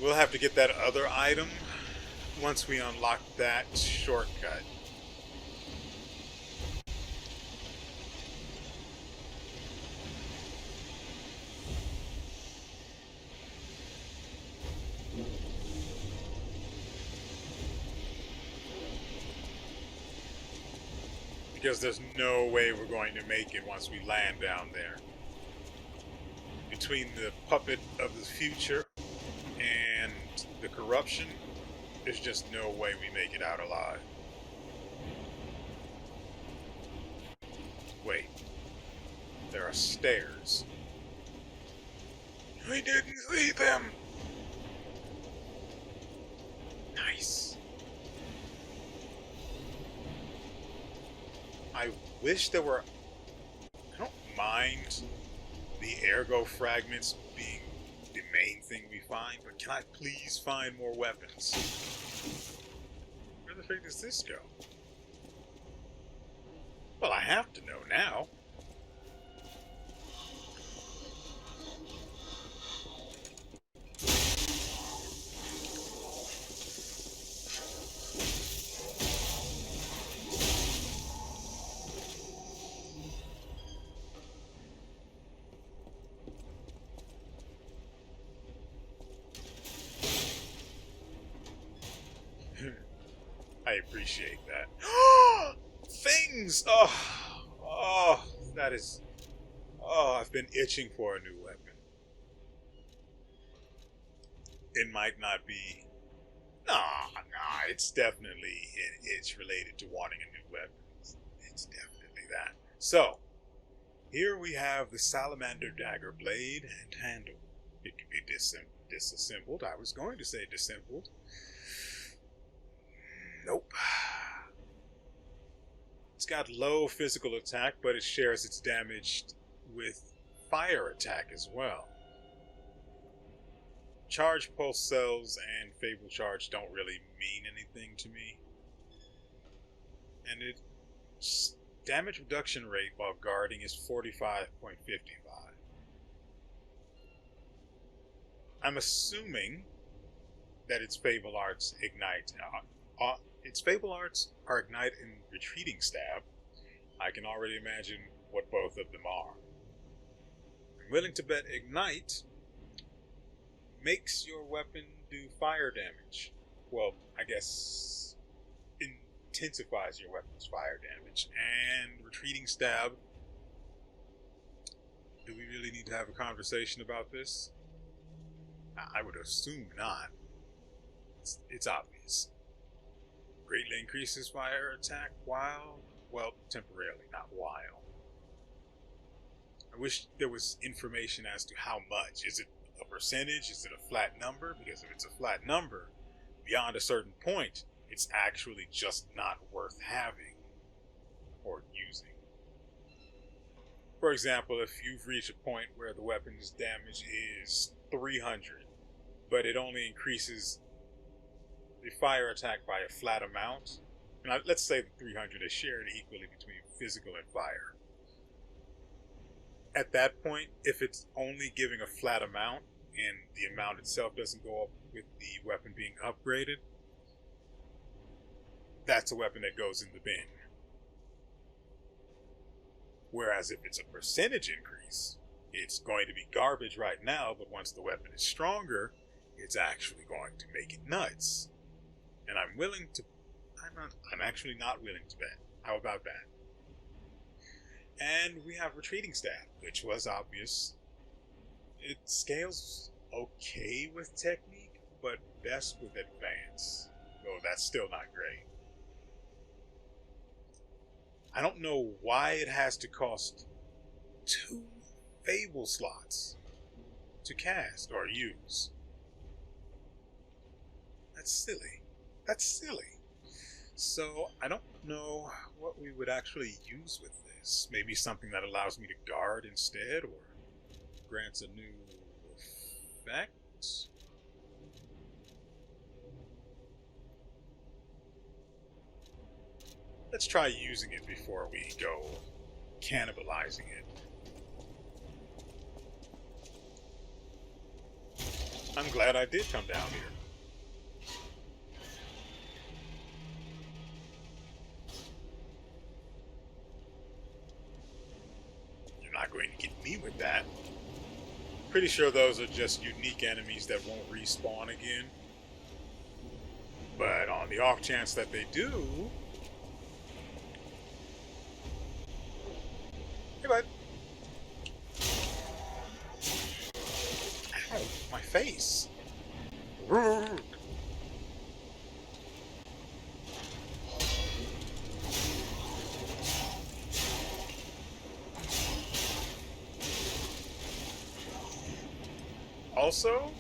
We'll have to get that other item once we unlock that shortcut. Because there's no way we're going to make it once we land down there. Between the puppet of the future and the corruption, there's just no way we make it out alive. Wait. There are stairs. I didn't see them! Nice. I wish there were... I don't mind the ergo fragments being the main thing we find, but can I please find more weapons? Where the frick does this go? Well, I have to know now. I appreciate that. Things! Oh, that is... Oh, I've been itching for a new weapon. It might not be... Nah, it's definitely an itch related to wanting a new weapon. It's definitely that. So, here we have the Salamander Dagger Blade and handle. It can be disassembled. I was going to say disassembled. Nope. It's got low physical attack, but it shares its damage with fire attack as well. Charge pulse cells and Fable Charge don't really mean anything to me. And its damage reduction rate while guarding is 45.55. I'm assuming that its Fable Arts ignite. Its Fable Arts are Ignite and Retreating Stab. I can already imagine what both of them are. I'm willing to bet Ignite makes your weapon do fire damage. Well, I guess intensifies your weapon's fire damage. And Retreating Stab. Do we really need to have a conversation about this? I would assume not. It's obvious. Greatly increases fire attack while, well, temporarily, not while. I wish there was information as to how much. Is it a percentage? Is it a flat number? Because if it's a flat number, beyond a certain point, it's actually just not worth having or using. For example, if you've reached a point where the weapon's damage is 300, but it only increases the fire attack by a flat amount, and let's say the 300 is shared equally between physical and fire. At that point, if it's only giving a flat amount and the amount itself doesn't go up with the weapon being upgraded, that's a weapon that goes in the bin. Whereas if it's a percentage increase, it's going to be garbage right now, but once the weapon is stronger, it's actually going to make it nuts. And I'm actually not willing to bet. How about that? And we have retreating stab, which was obvious. It scales okay with technique, but best with advance. Though that's still not great. I don't know why it has to cost 2 Fable slots to cast or use. That's silly. That's silly. So I don't know what we would actually use with this. Maybe something that allows me to guard instead, or grants a new effect. Let's try using it before we go cannibalizing it. I'm glad I did come down here. You're not going to get me with that. Pretty sure those are just unique enemies that won't respawn again. But on the off chance that they do... Hey, bud. Ow, my face. Also,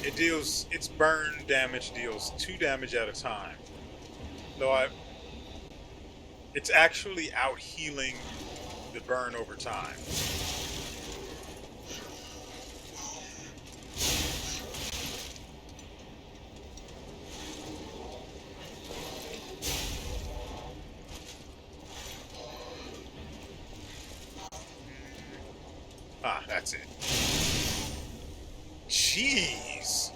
its burn damage deals 2 damage at a time. Though it's actually out healing the burn over time. Ah, that's it. Jeez.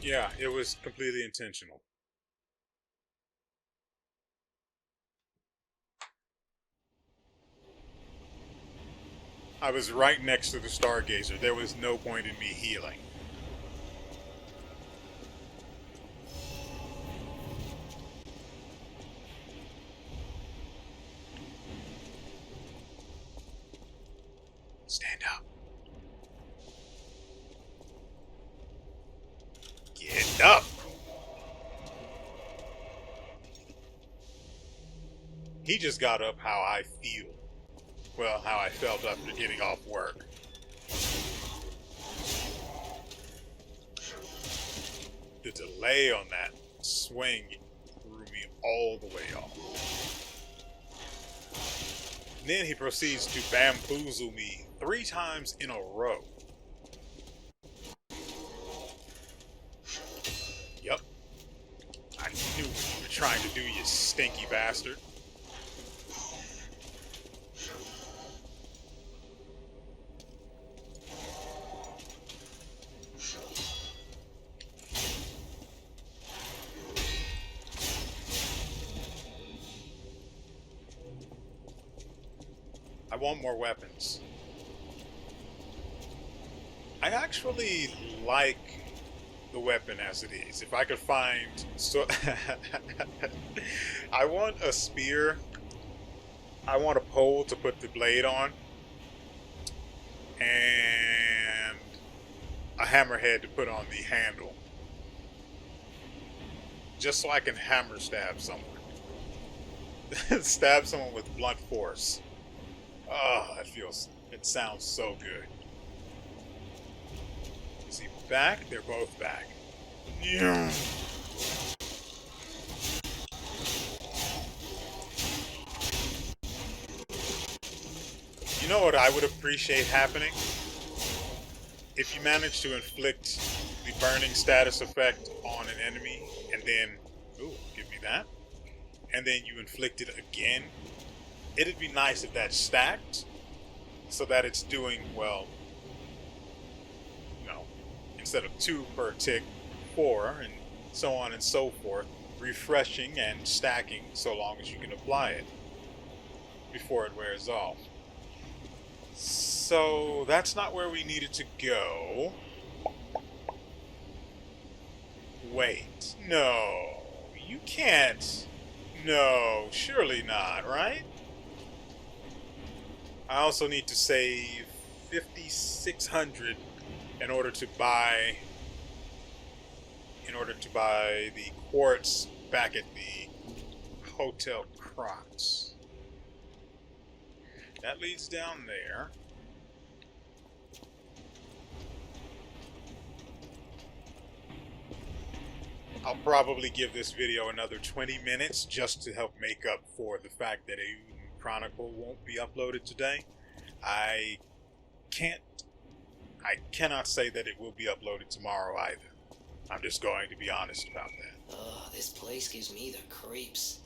Yeah, it was completely intentional. I was right next to the Stargazer. There was no point in me healing. Stand up. Get up. He just got up how I feel. Well, how I felt after getting off work. The delay on that swing threw me all the way off. And then he proceeds to bamboozle me 3 times in a row. Yep. I knew what you were trying to do, you stinky bastard. I want more weapons. I actually like the weapon as it is. If I could find, so I want a spear. I want a pole to put the blade on, and a hammerhead to put on the handle, just so I can hammer stab someone. Stab someone with blunt force. Oh, it sounds so good. Is he back? They're both back. Yeah. You know what I would appreciate happening? If you manage to inflict the burning status effect on an enemy, and then, ooh, give me that, and then you inflict it again, it'd be nice if that stacked, so that it's doing, well, you know, instead of 2 per tick, 4, and so on and so forth, refreshing and stacking so long as you can apply it before it wears off. So that's not where we needed to go. Wait, no, you can't. No, surely not, right? I also need to save 5,600 in order to buy the quartz back at the Hotel Crocs. That leads down there. I'll probably give this video another 20 minutes just to help make up for the fact that a Chronicle won't be uploaded today. I cannot say that it will be uploaded tomorrow either. I'm just going to be honest about that. Ugh, this place gives me the creeps.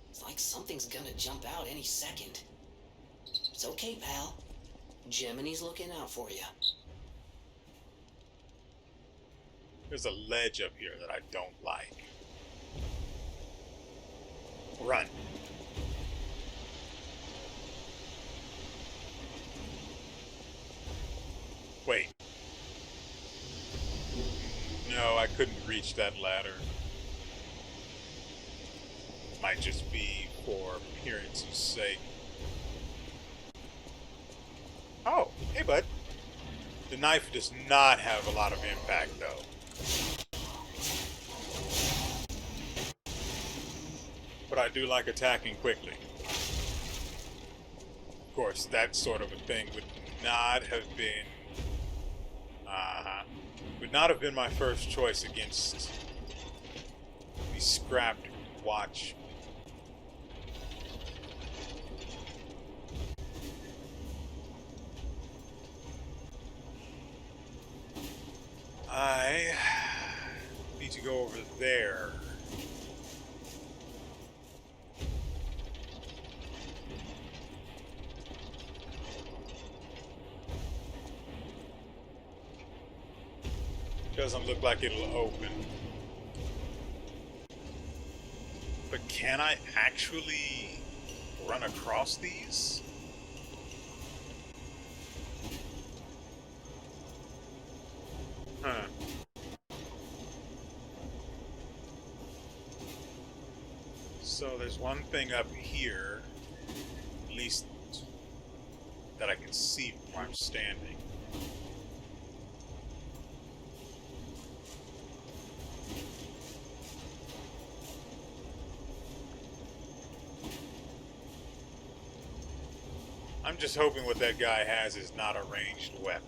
It's like something's gonna jump out any second. It's okay, pal. Gemini's looking out for you. There's a ledge up here that I don't like. Run. Wait. No, I couldn't reach that ladder. Might just be for appearance's sake. Oh, hey bud. The knife does not have a lot of impact though. But I do like attacking quickly. Of course, that sort of a thing would not have been my first choice against the scrapped watch. I need to go over there. Doesn't look like it'll open. But can I actually run across these? Huh. So there's one thing up here, at least that I can see from where I'm standing. I'm just hoping what that guy has is not a ranged weapon.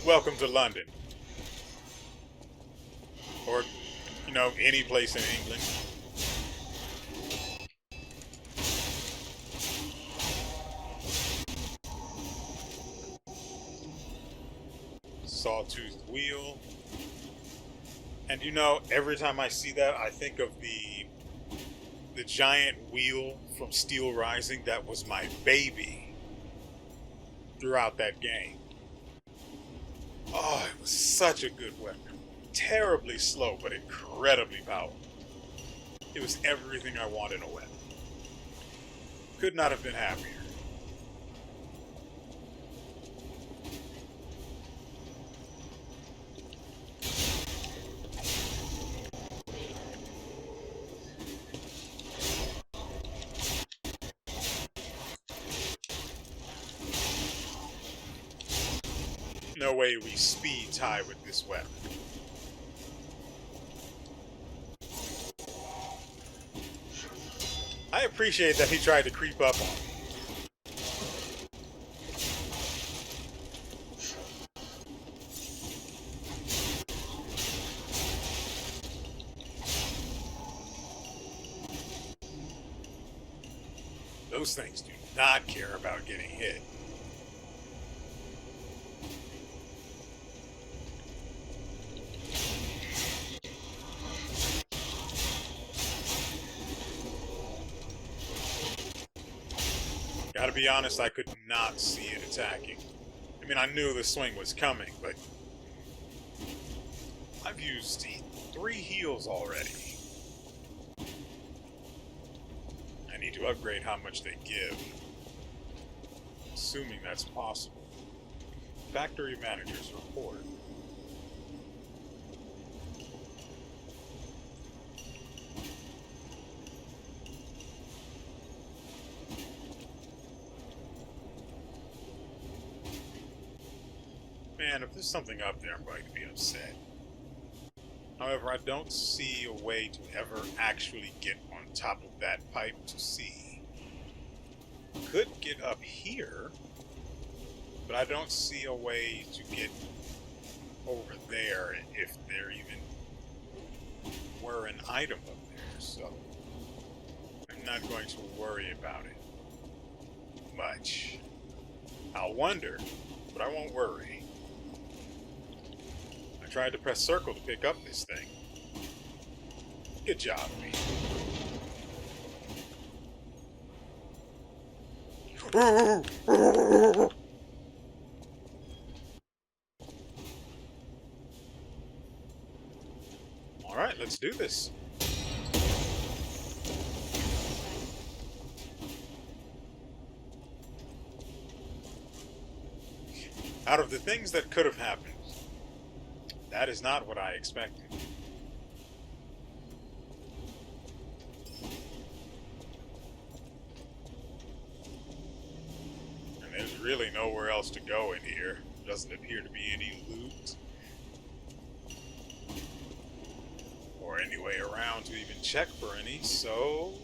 Welcome to London. Or, you know, any place in England. Sawtoothed wheel. And you know, every time I see that, I think of the giant wheel from Steel Rising that was my baby throughout that game. Oh, it was such a good weapon. terribly slow, but incredibly powerful. It was everything I wanted in a weapon. Could not have been happier. No way we speed tie with this weapon. I appreciate that he tried to creep up on me. Those things do not care about getting hit. Gotta be honest, I could not see it attacking. I mean, I knew the swing was coming, but I've used 3 heals already. I need to upgrade how much they give. Assuming that's possible. Factory manager's report. Man, if there's something up there, I'm going to be upset. However, I don't see a way to ever actually get on top of that pipe to see. Could get up here, but I don't see a way to get over there if there even were an item up there, so I'm not going to worry about it much. I'll wonder, but I won't worry. I tried to press circle to pick up this thing. Good job, me. Alright, let's do this. Out of the things that could have happened, that is not what I expected. And there's really nowhere else to go in here. Doesn't appear to be any loot. Or any way around to even check for any, so...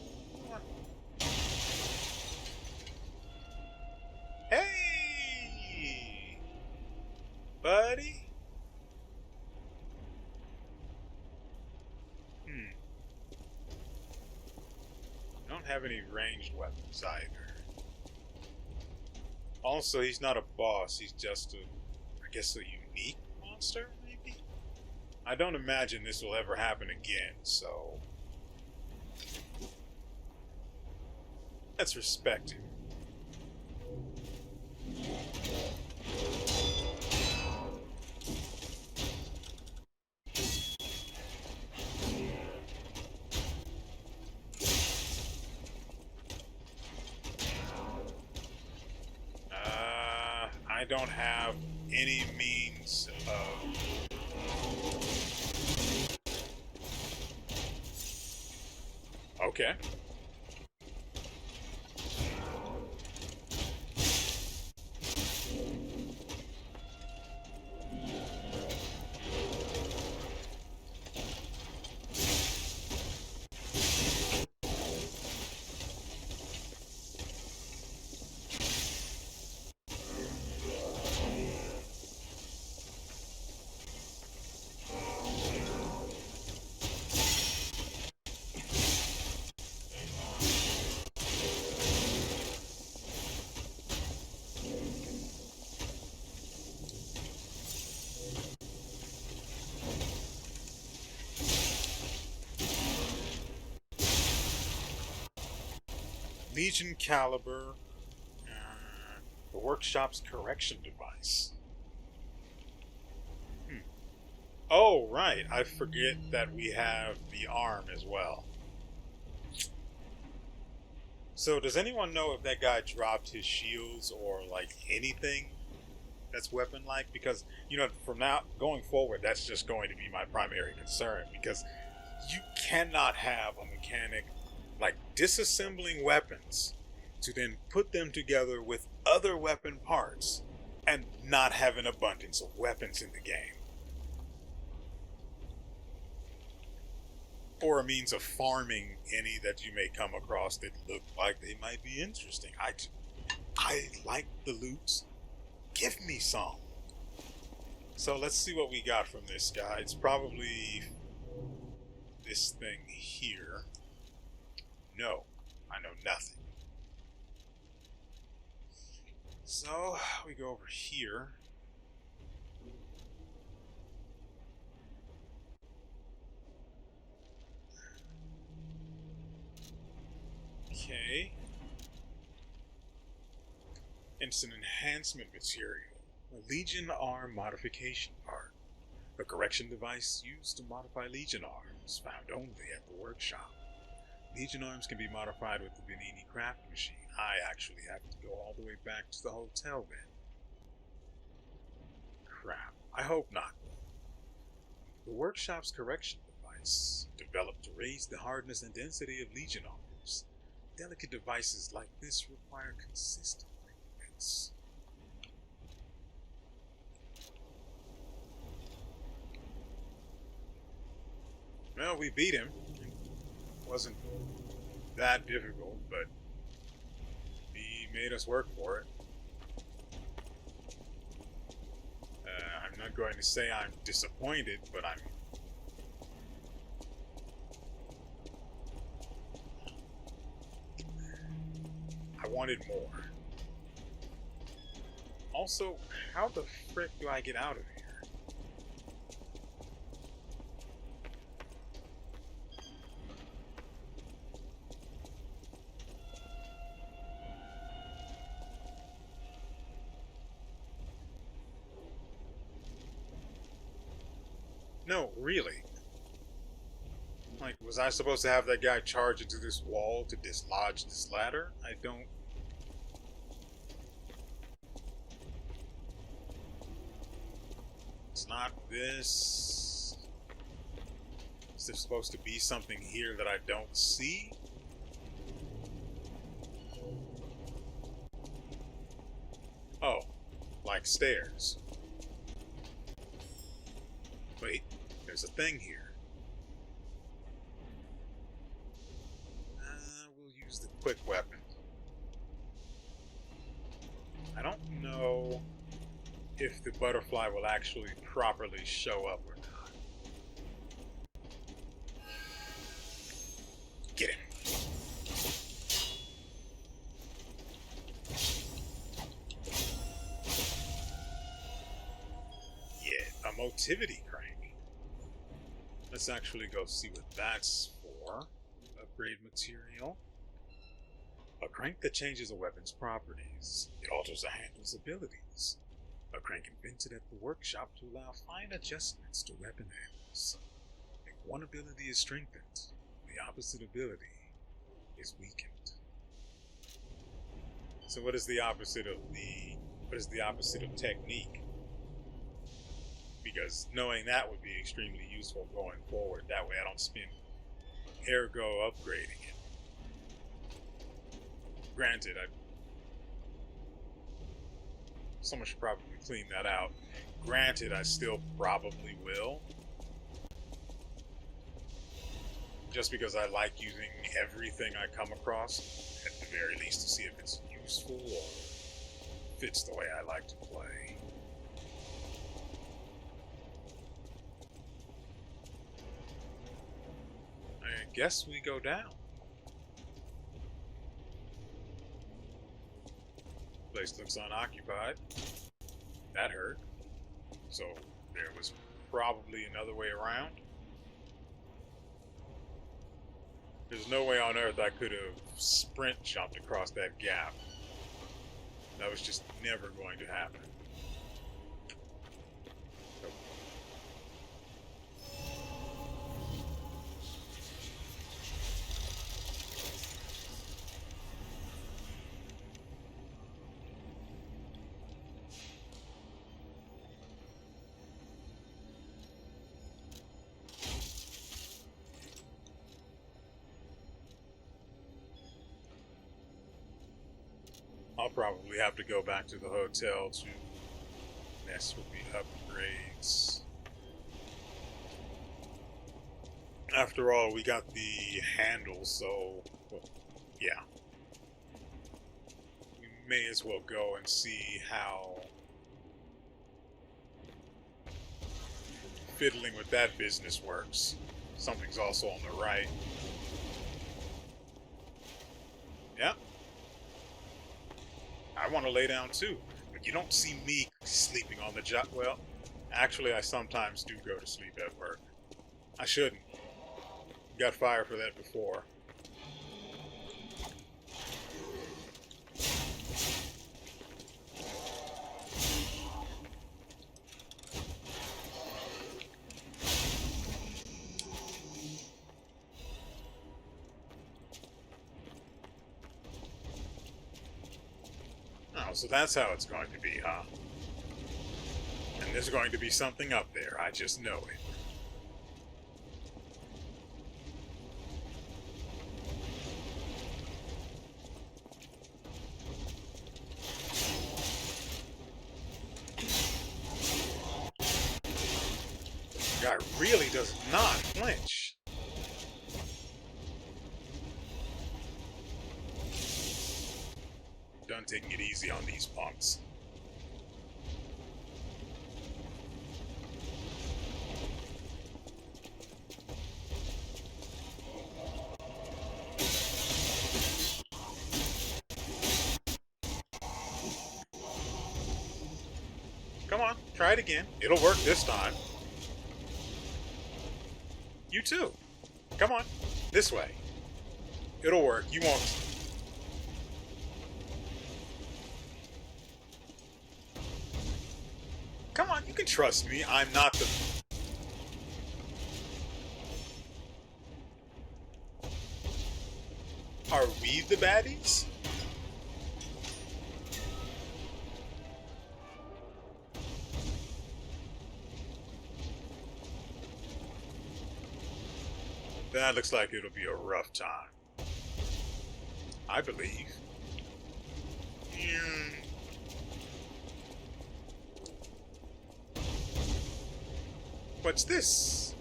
Hey! Buddy? Don't have any ranged weapons either. Also, he's not a boss, he's just I guess a unique monster, maybe? I don't imagine this will ever happen again, so... let's respect him. I don't have any means of... Okay. Legion caliber, the workshop's correction device. Oh, right. I forget that we have the arm as well. So, does anyone know if that guy dropped his shields or like anything that's weapon-like? Because, you know, from now going forward, that's just going to be my primary concern. Because you cannot have a mechanic like disassembling weapons to then put them together with other weapon parts and not have an abundance of weapons in the game. Or a means of farming any that you may come across that look like they might be interesting. I like the loot. Give me some. So let's see what we got from this guy. It's probably this thing here. No, I know nothing. So we go over here. Okay. It's an enhancement material. A Legion arm modification part. A correction device used to modify Legion arms, found only at the workshop. Legion arms can be modified with the Benini craft machine. I actually have to go all the way back to the hotel then. Crap. I hope not. The workshop's correction device, developed to raise the hardness and density of Legion arms. Delicate devices like this require consistent maintenance. Well, we beat him. It wasn't that difficult, but he made us work for it. I'm not going to say I'm disappointed, but I wanted more. Also, how the frick do I get out of here? No, really. Like, was I supposed to have that guy charge into this wall to dislodge this ladder? I don't... It's not this. Is there supposed to be something here that I don't see? Oh, like stairs. Wait, there's a thing here. We'll use the quick weapon. I don't know if the butterfly will actually properly show up or not. Get him. Yeah, a motivity crank. Let's actually go see what that's for. Upgrade material. A crank that changes a weapon's properties. It alters a handle's abilities. A crank invented at the workshop to allow fine adjustments to weapon handles. If one ability is strengthened, the opposite ability is weakened. So what is the opposite of technique? Because knowing that would be extremely useful going forward. That way I don't spend ergo upgrading it. Granted, someone should probably clean that out. Granted, I still probably will. Just because I like using everything I come across, at the very least, to see if it's useful or fits the way I like to play. I guess we go down. Place looks unoccupied. That hurt. So there was probably another way around. There's no way on earth I could have sprint jumped across that gap. That was just never going to happen. Nope. probably have to go back to the hotel to mess with the upgrades. After all, we got the handle, so well, yeah. We may as well go and see how fiddling with that business works. Something's also on the right. Yeah. I want to lay down too, but you don't see me sleeping on the job. Well, actually, I sometimes do go to sleep at work. I shouldn't. Got fired for that before. Oh, so that's how it's going to be, huh? And there's going to be something up there. I just know it. Guy really does not flinch. Done taking it easy on these punks. Come on, try it again. It'll work this time. You too. Come on, this way. It'll work. You won't. Come on, you can trust me. I'm not the... Are we the baddies? That looks like it'll be a rough time. I believe. What's this?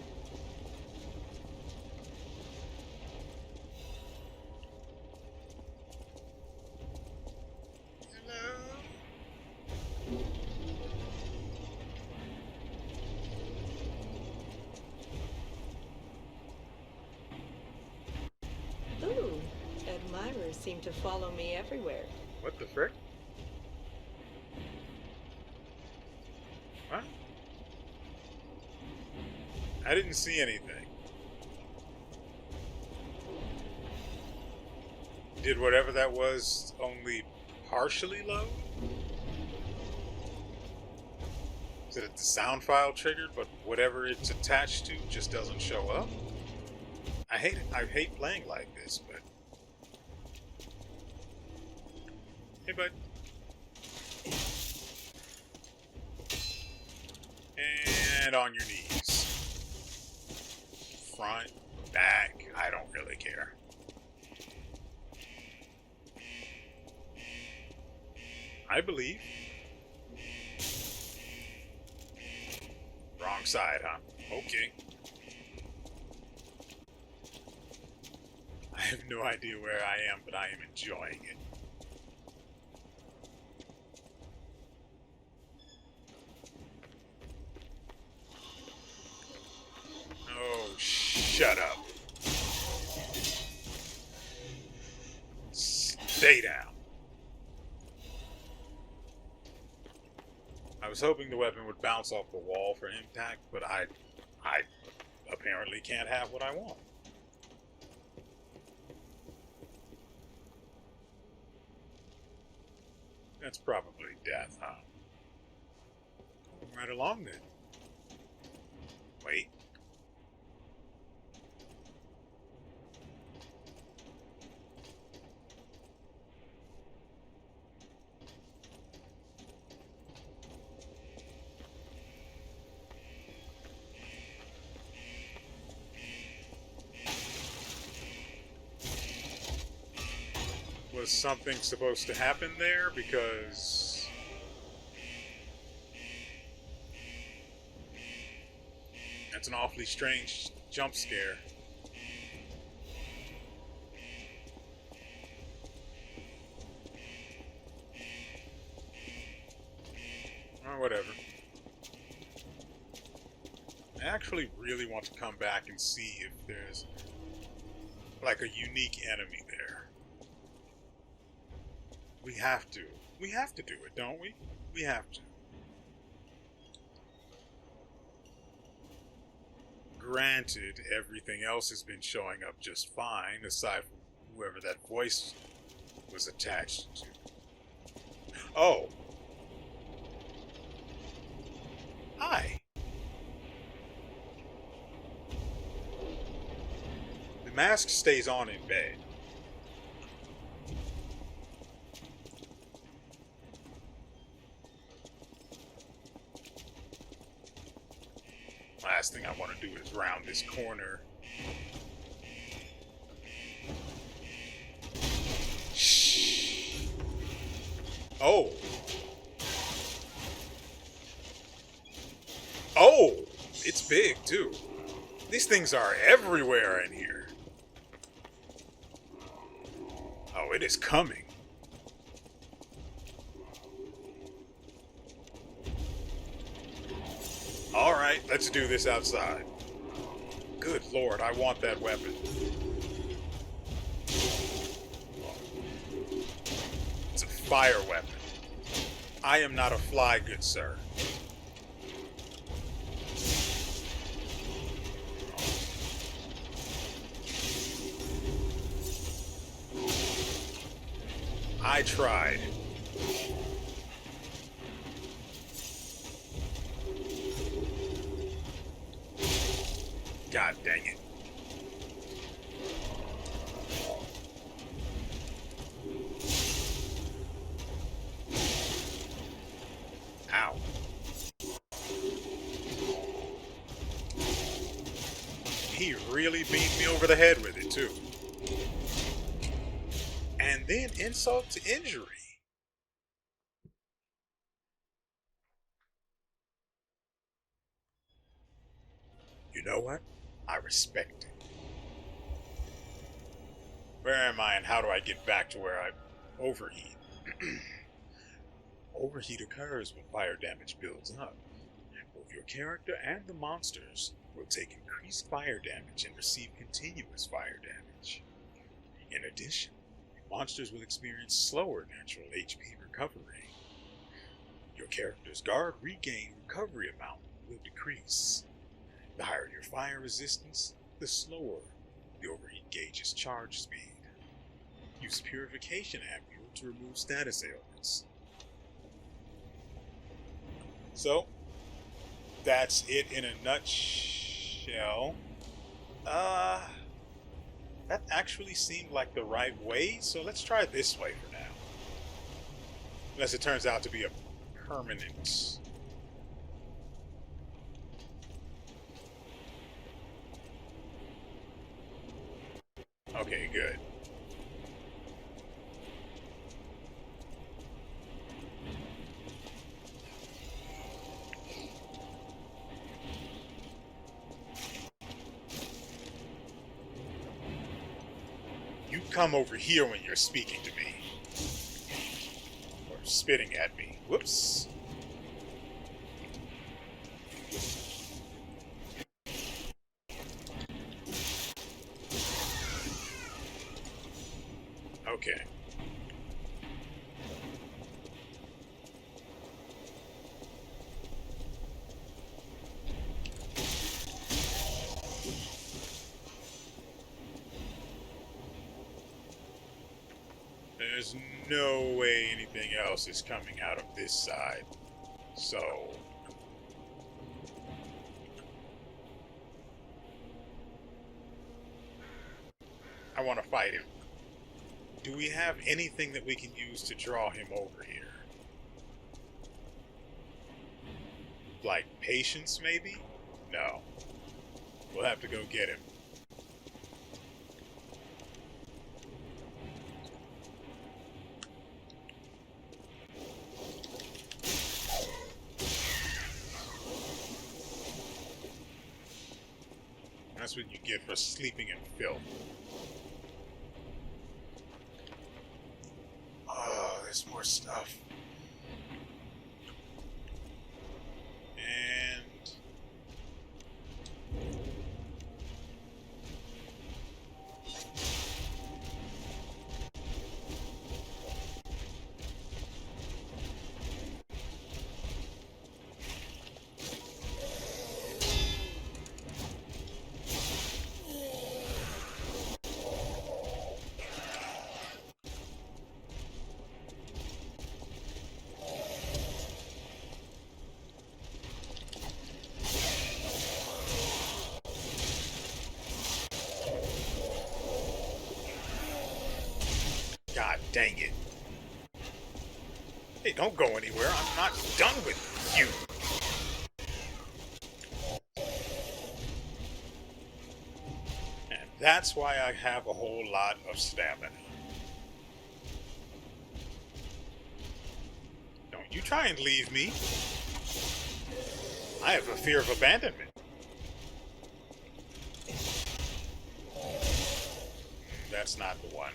Ooh, admirers seem to follow me everywhere. What the frick? What? I didn't see anything. Did whatever that was only partially load? Is it the sound file triggered, but whatever it's attached to just doesn't show up? I hate it. I hate playing like this, but... Hey, bud. And on your knees. Front, back, I don't really care. I believe. Wrong side, huh? Okay. I have no idea where I am, but I am enjoying it. Oh, shut up. Stay down. I was hoping the weapon would bounce off the wall for impact, but I apparently can't have what I want. That's probably death, huh? Right along then. Wait. Was something supposed to happen there? Because that's an awfully strange jump scare. Or whatever. I actually really want to come back and see if there's like a unique enemy there. We have to. We have to do it, don't we? We have to. Granted, everything else has been showing up just fine, aside from whoever that voice was attached to. Oh. Hi. The mask stays on in bed. Last thing I want to do is round this corner. Shh. Oh. Oh, it's big too. These things are everywhere in here. Oh, it is coming. Alright, let's do this outside. Good lord, I want that weapon. It's a fire weapon. I am not a fly, good sir. I tried. God dang it. Ow. He really beat me over the head with it, too. And then insult to injury. You know what? I respect it. Where am I and how do I get back to where I overheat? Overheat occurs when fire damage builds up. Both your character and the monsters will take increased fire damage and receive continuous fire damage. In addition, monsters will experience slower natural HP recovery. Your character's guard regain recovery amount will decrease. The higher your fire resistance, the slower the overheat gauge's charge speed. Use Purification Amulet to remove status ailments. So, that's it in a nutshell. That actually seemed like the right way, so let's try this way for now. Unless it turns out to be a permanent. Okay, good. You come over here when you're speaking to me. Or spitting at me. Whoops. Okay. There's no way anything else is coming out of this side. So... I want to fight him. Do we have anything that we can use to draw him over here? Like patience, maybe? No. We'll have to go get him. That's what you get for sleeping in filth. Oh, there's more stuff. And God dang it. Hey, don't go anywhere. I'm not done with you. And that's why I have a whole lot of stamina. Don't you try and leave me. I have a fear of abandonment. That's not the one.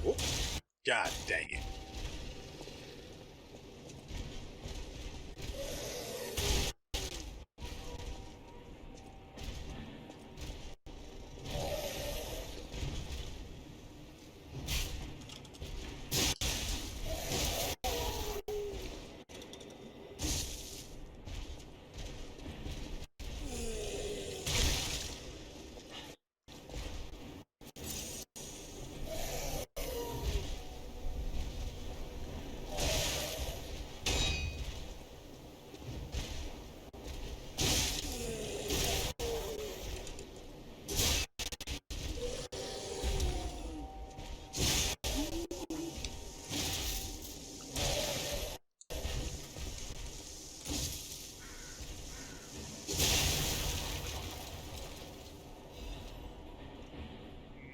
Whoop. God dang it.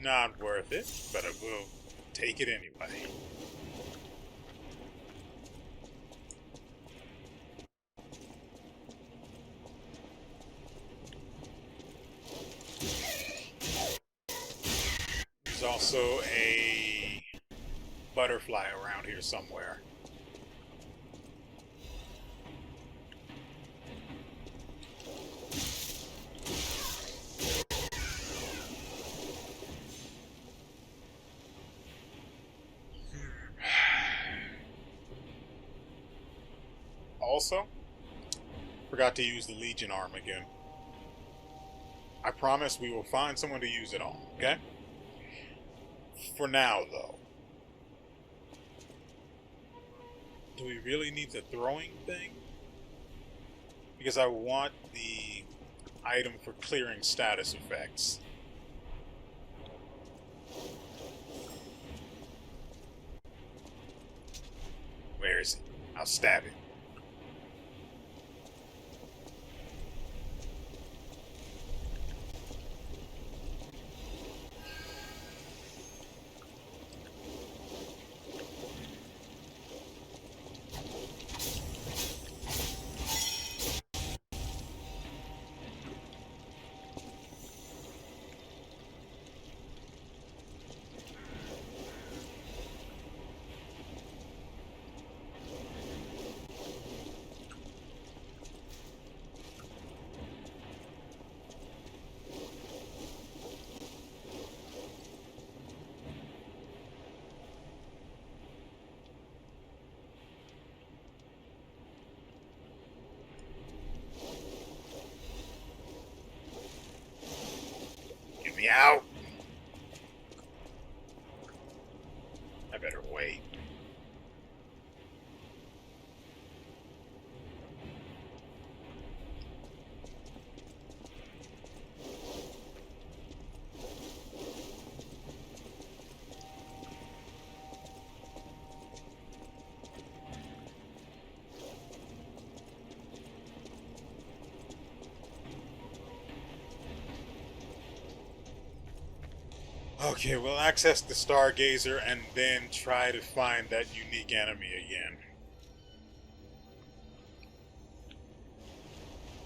Not worth it, but I will take it anyway. There's also a butterfly around here somewhere. Also, forgot to use the Legion arm again. I promise we will find someone to use it on, okay? For now, though. Do we really need the throwing thing? Because I want the item for clearing status effects. Where is it? I'll stab it. Me out. I better wait. Okay, we'll access the Stargazer and then try to find that unique enemy again.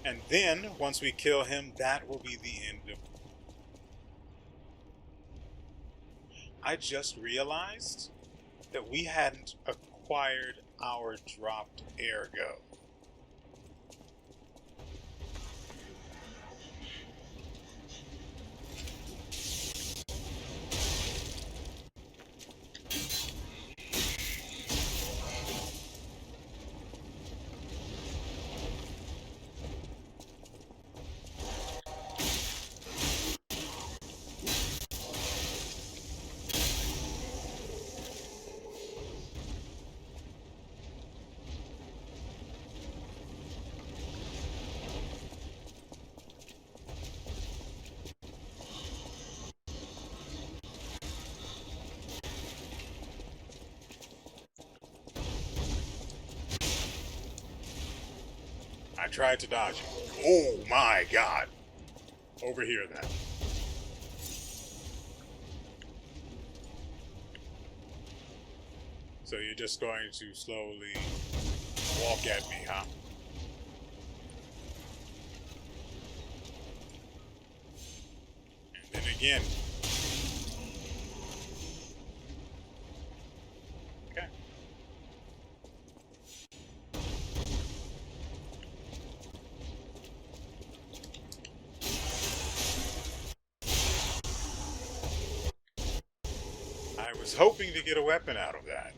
And then, once we kill him, that will be the end of... I just realized that we hadn't acquired our dropped ergo. I tried to dodge him. Oh my god. Over here then. So you're just going to slowly walk at me, huh? And then again. Okay. I was hoping to get a weapon out of that.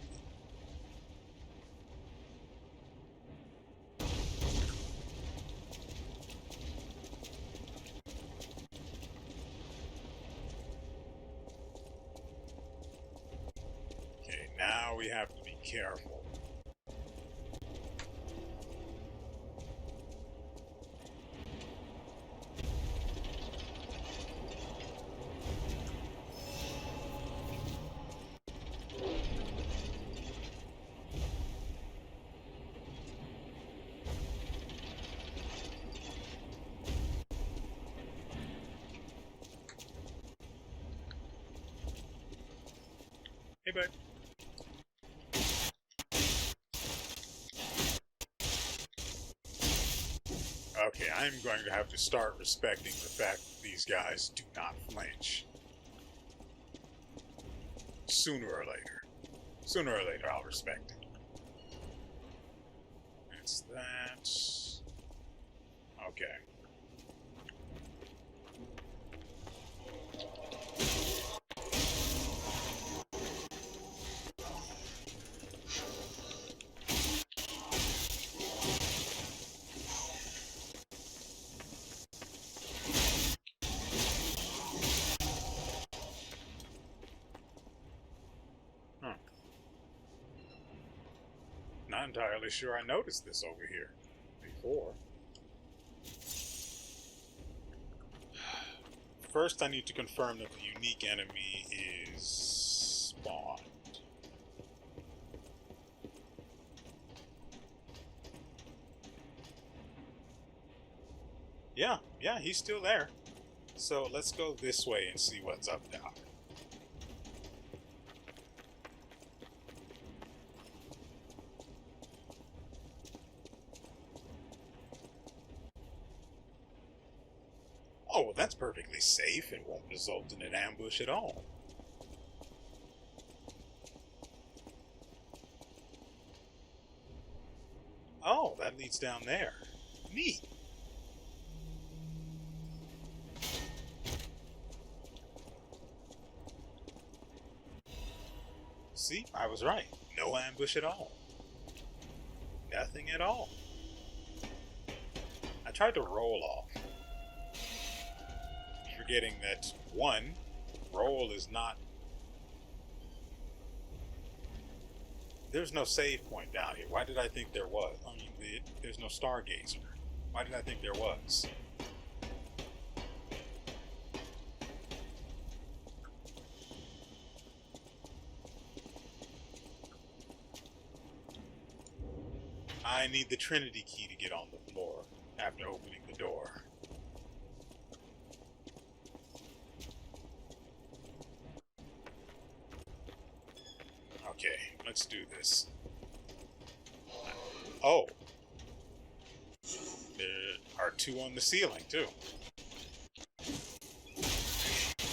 Okay, now we have to be careful. Hey, bud. Okay, I'm going to have to start respecting the fact that these guys do not flinch. Sooner or later. Sooner or later, I'll respect it. That's that. Okay. Huh. Not entirely sure I noticed this over here before. First, I need to confirm that the unique enemy is spawned. Yeah, he's still there. So let's go this way and see what's up now. Oh, well, that's perfectly safe and won't result in an ambush at all. Oh, that leads down there. Neat. See, I was right. No ambush at all. Nothing at all. I tried to roll off. Forgetting that, one, roll is not... There's no save point down here. Why did I think there was? I mean, there's no Stargazer. Why did I think there was? I need the Trinity key to get on the floor after opening the door. let's do this. Oh. There are two on the ceiling, too.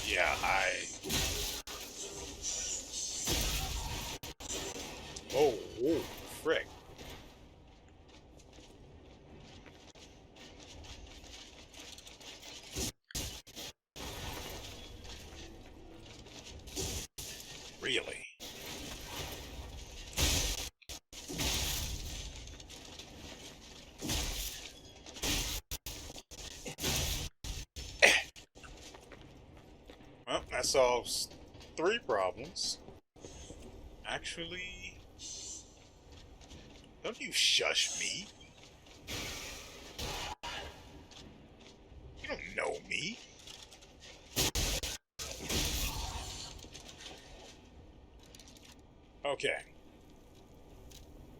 Yeah, Oh, whoa, frick. Really? Well, that solves 3 problems. Actually, don't you shush me. You don't know me. Okay.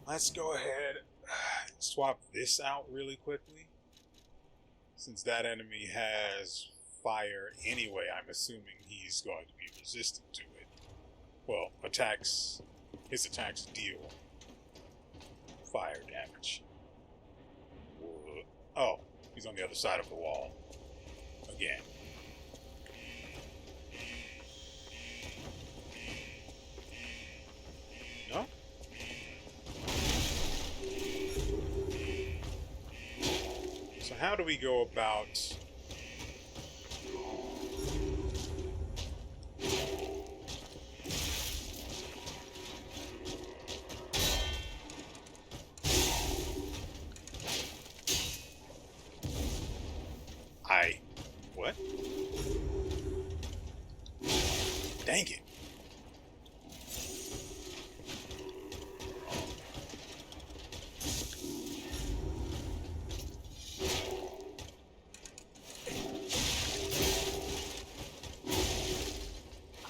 Let's go ahead and swap this out really quickly. Since that enemy has fire anyway, I'm assuming he's going to be resistant to it. Well, his attacks deal fire damage. Oh, he's on the other side of the wall. Again. No? So how do we go about... What? Dang it.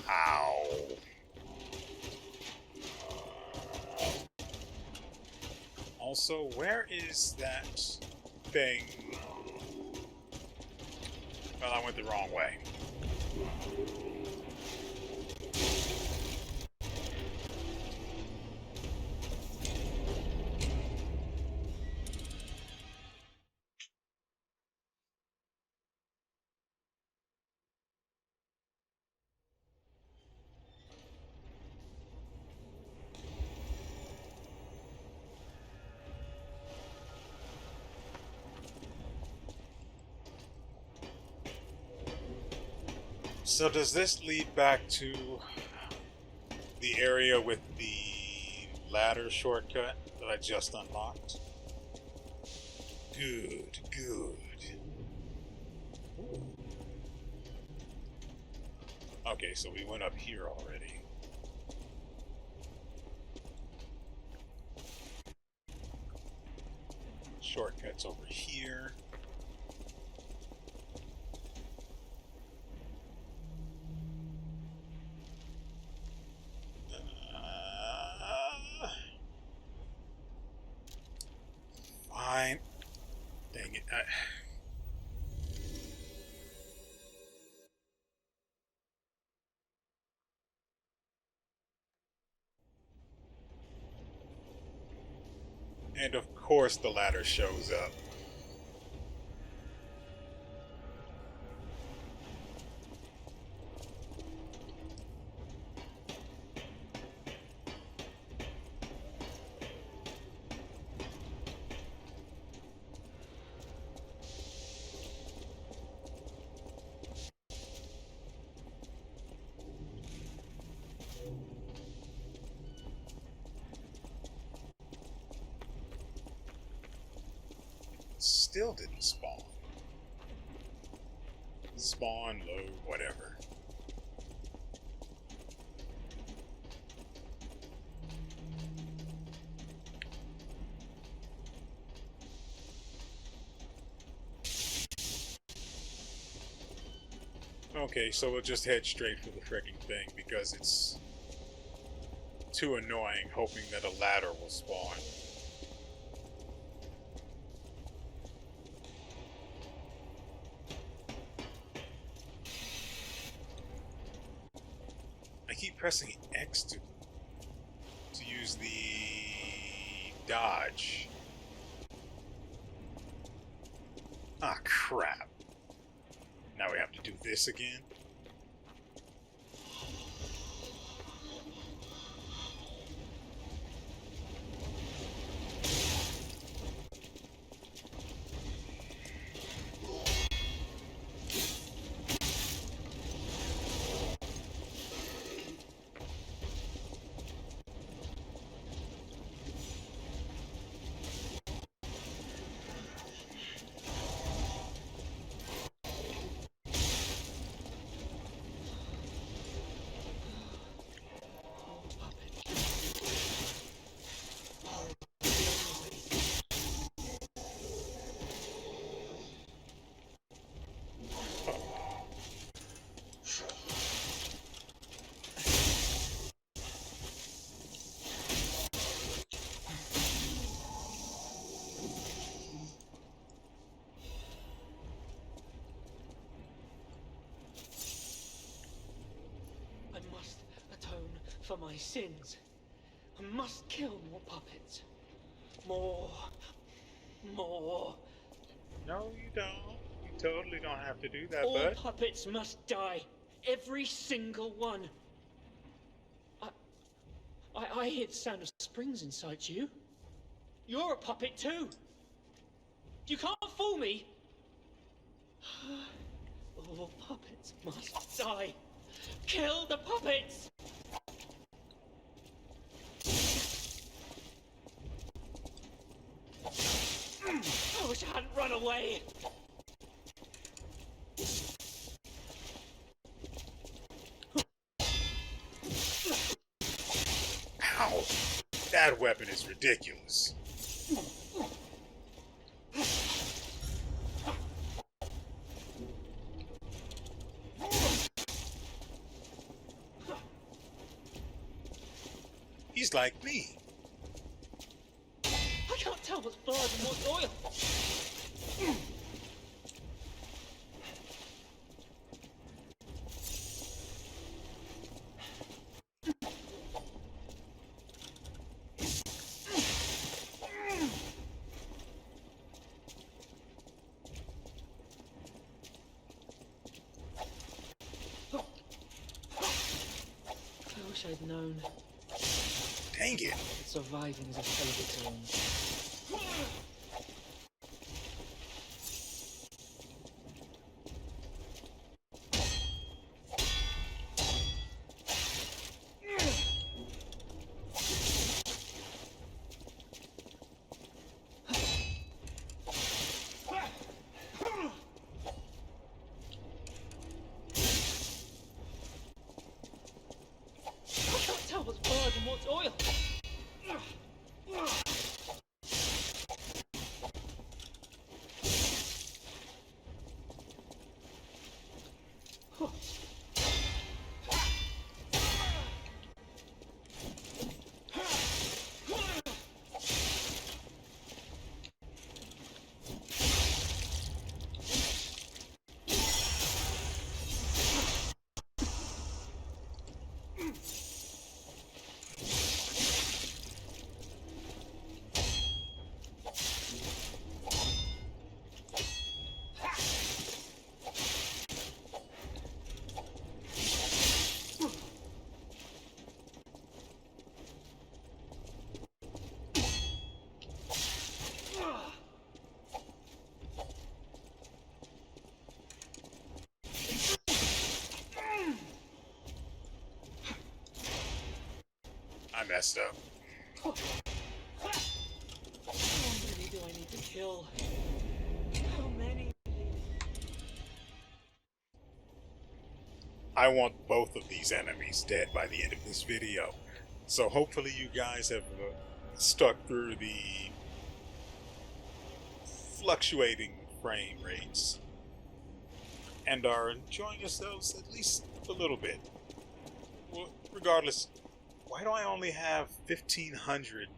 Ow. Also, where is that thing? Well, I went the wrong way. So does this lead back to the area with the ladder shortcut that I just unlocked? Good, good. Okay, so we went up here already. Shortcuts over here. Fine. Dang it. And of course the ladder shows up. Still didn't spawn. Spawn, load, whatever. Okay, so we'll just head straight for the frickin' thing because it's too annoying hoping that a ladder will spawn. I keep pressing X to use the dodge. Ah, crap. Now we have to do this again. I must atone for my sins. I must kill more puppets. More. More. No, you don't. You totally don't have to do that, All bud. puppets must die. Every single one. I hear the sound of springs inside you. You're a puppet too. You can't fool me. All puppets must die. Kill the puppets! I wish I hadn't run away. Ow! That weapon is ridiculous. He's like me. I can't tell what's blood and what's oil. I wish I'd known. Dang it. Surviving is a favourite to own. I can't tell what's blood and what's oil. I messed up. How many do I need to kill? How many? I want both of these enemies dead by the end of this video. So hopefully you guys have stuck through the fluctuating frame rates and are enjoying yourselves at least a little bit. Well, regardless, why do I only have 1,500?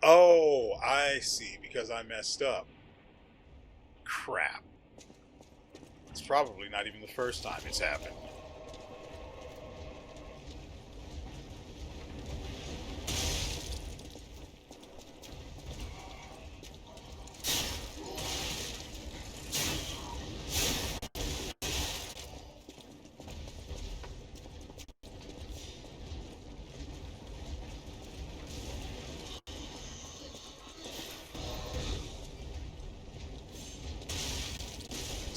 Oh, I see, because I messed up. Crap. It's probably not even the first time it's happened.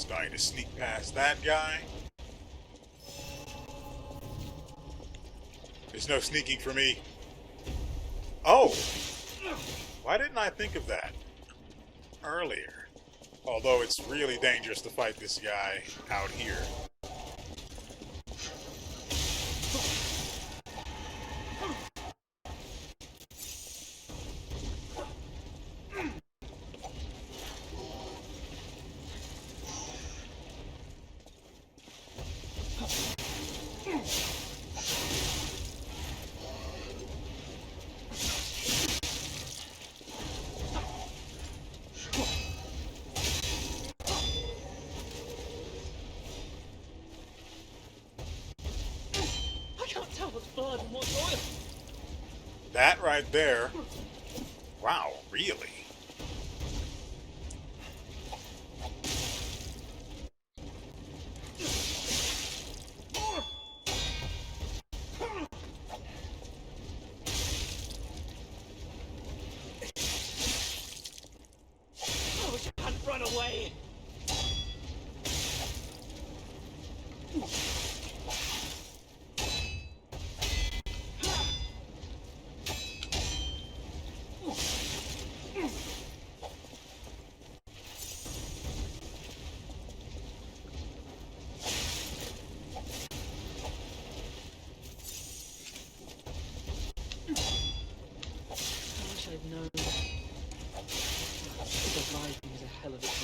Trying to sneak past that guy. There's no sneaking for me. Oh! Why didn't I think of that earlier? Although it's really dangerous to fight this guy out here. Blood and what's oil? That right there. Wow, really? I wish I hadn't run away. I'd known. Surviving is a hell of a time.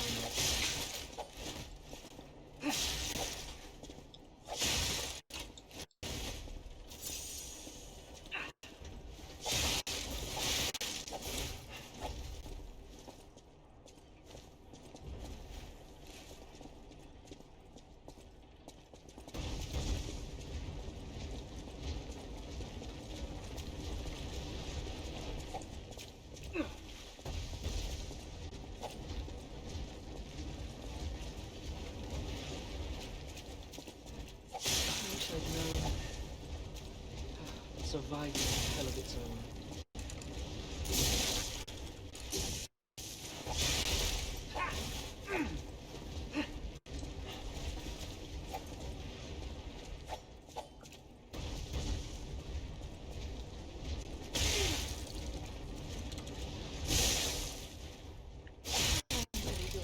Surviving is a hell of its own.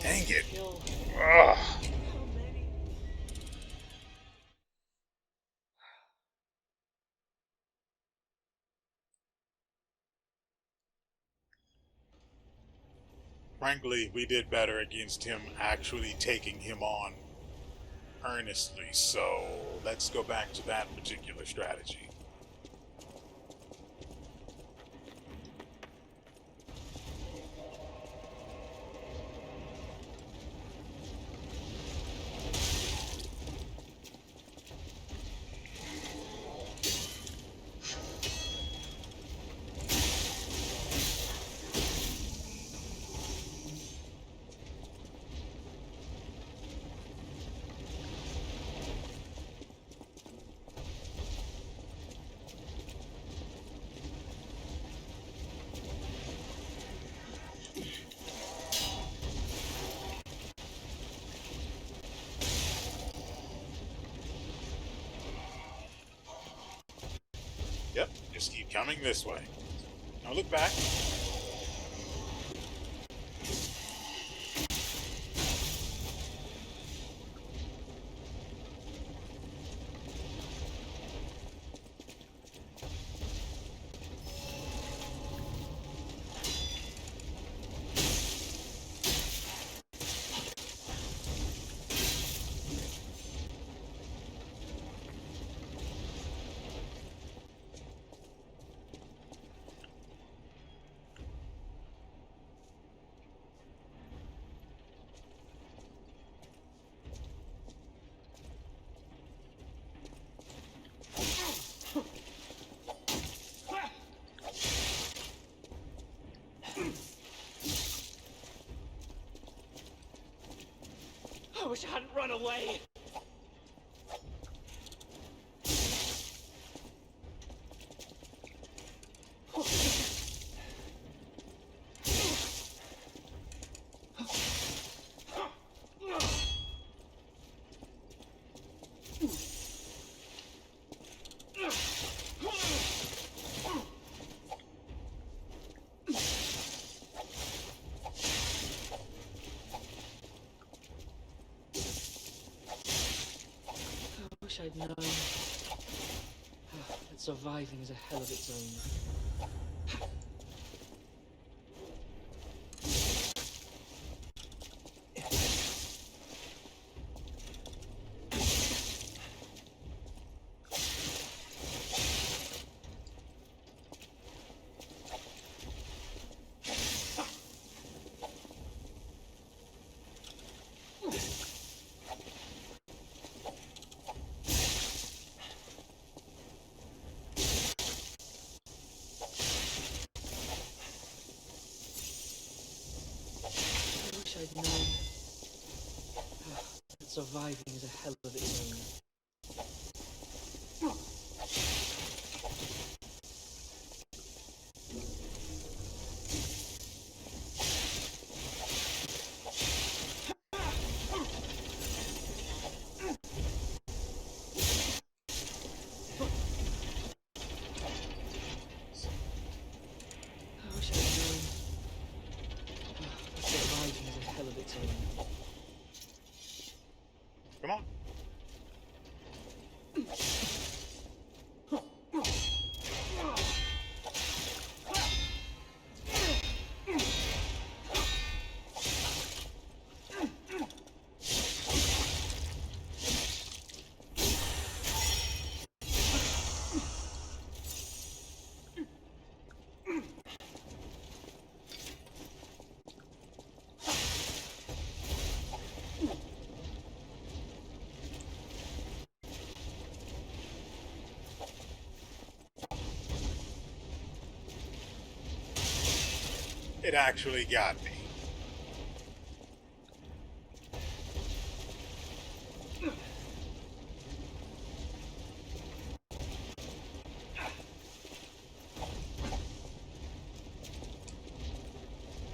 Dang it. Ugh. Frankly, we did better against him actually taking him on earnestly, so let's go back to that particular strategy. Yep, just keep coming this way. Now look back. I wish I hadn't run away. I'd known that surviving is a hell of its own. I'd known that surviving is a hell of its own. I wish I'd known that surviving is a hell of its own. Come on. It actually got me.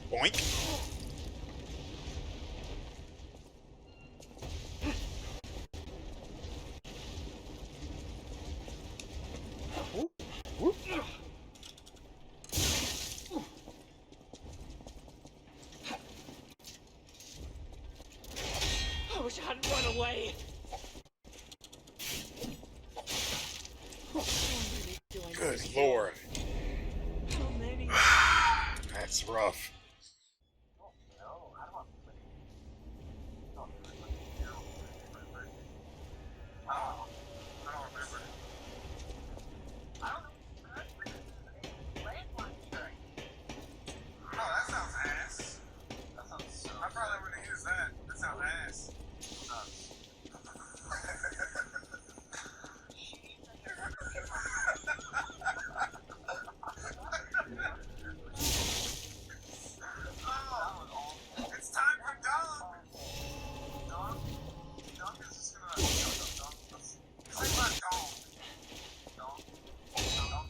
Boink. Whoop, whoop. I wish I hadn't run away. Good Lord. How many? That's rough.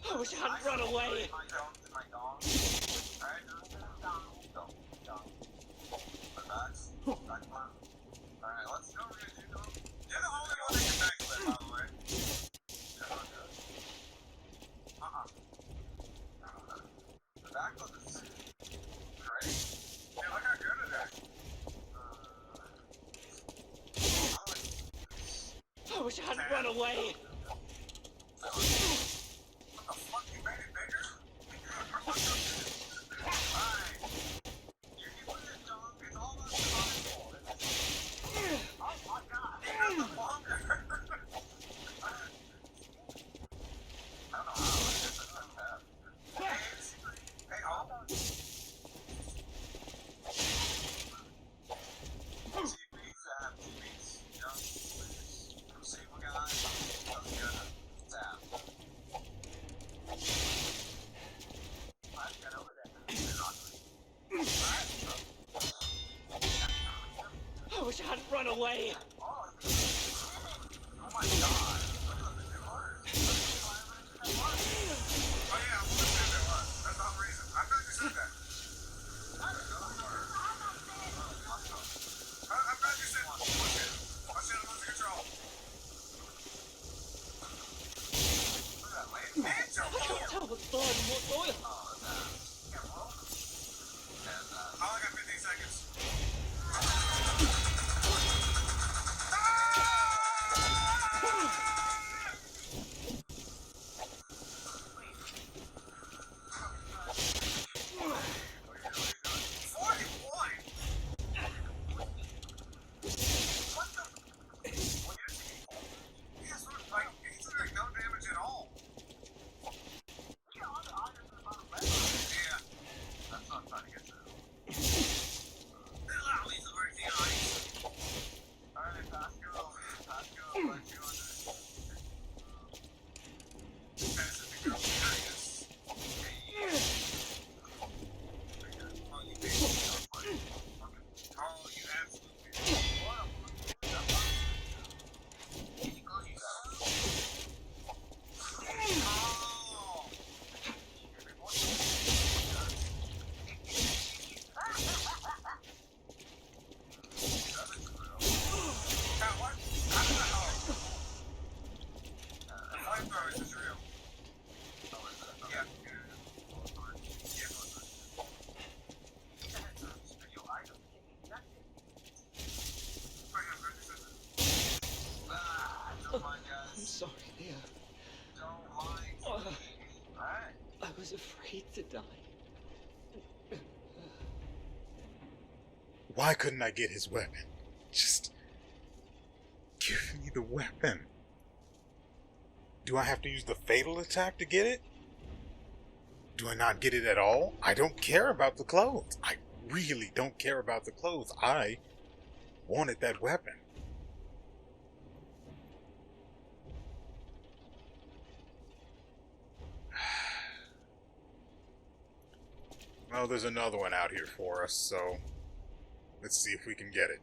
I wish I hadn't run away. I wish I hadn't run away. I wish I hadn't run away. I can't tell what's blood and what's oil. I only got 15 seconds. I'm sorry, Leo. I was afraid to die. Why couldn't I get his weapon? Just give me the weapon. Do I have to use the fatal attack to get it? Do I not get it at all? I don't care about the clothes. I really don't care about the clothes. I wanted that weapon. Well, there's another one out here for us, so let's see if we can get it.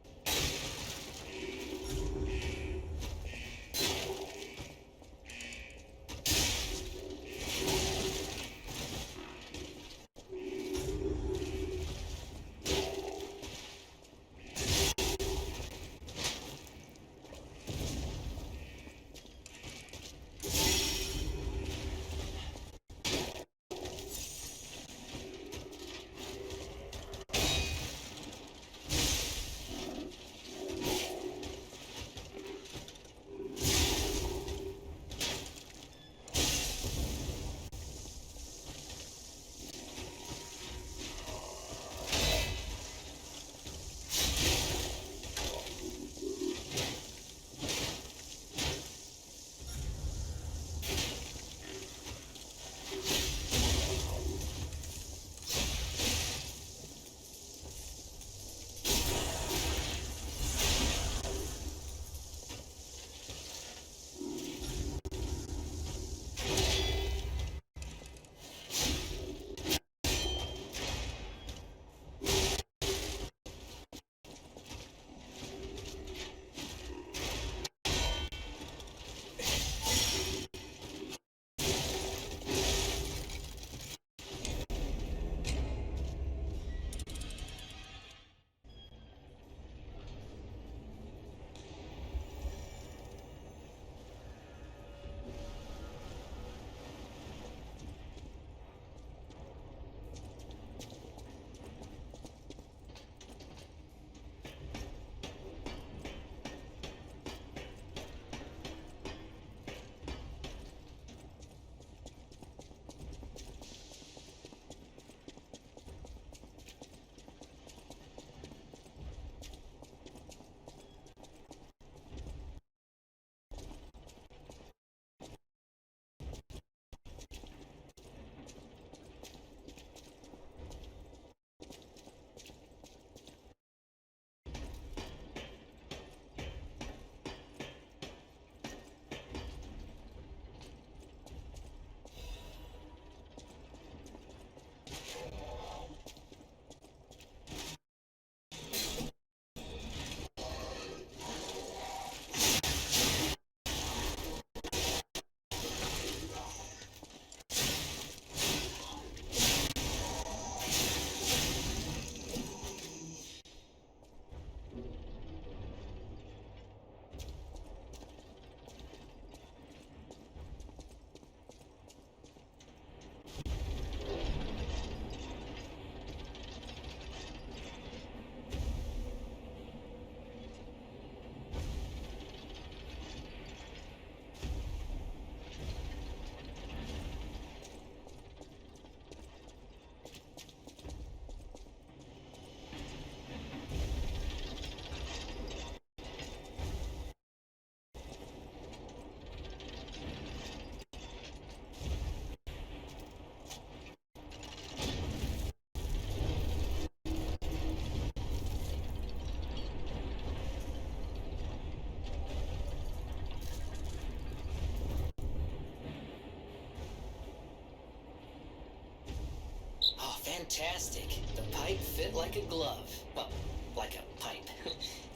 fantastic. The pipe fit like a glove. Well, like a pipe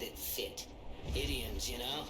that fit. Idioms, you know?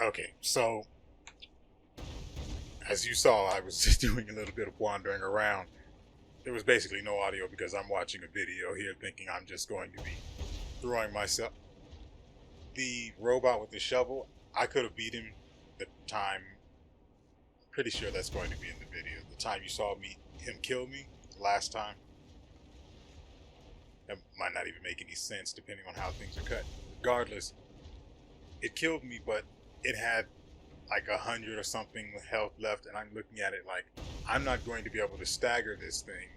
Okay, so as you saw, I was just doing a little bit of wandering around. There was basically no audio because I'm watching a video here thinking I'm just going to be throwing myself. The robot with the shovel, I could have beat him the time. Pretty sure that's going to be in the video. The time you saw him kill me last time. That might not even make any sense depending on how things are cut. Regardless, it killed me, but it had like 100 or something health left, and I'm looking at it like, I'm not going to be able to stagger this thing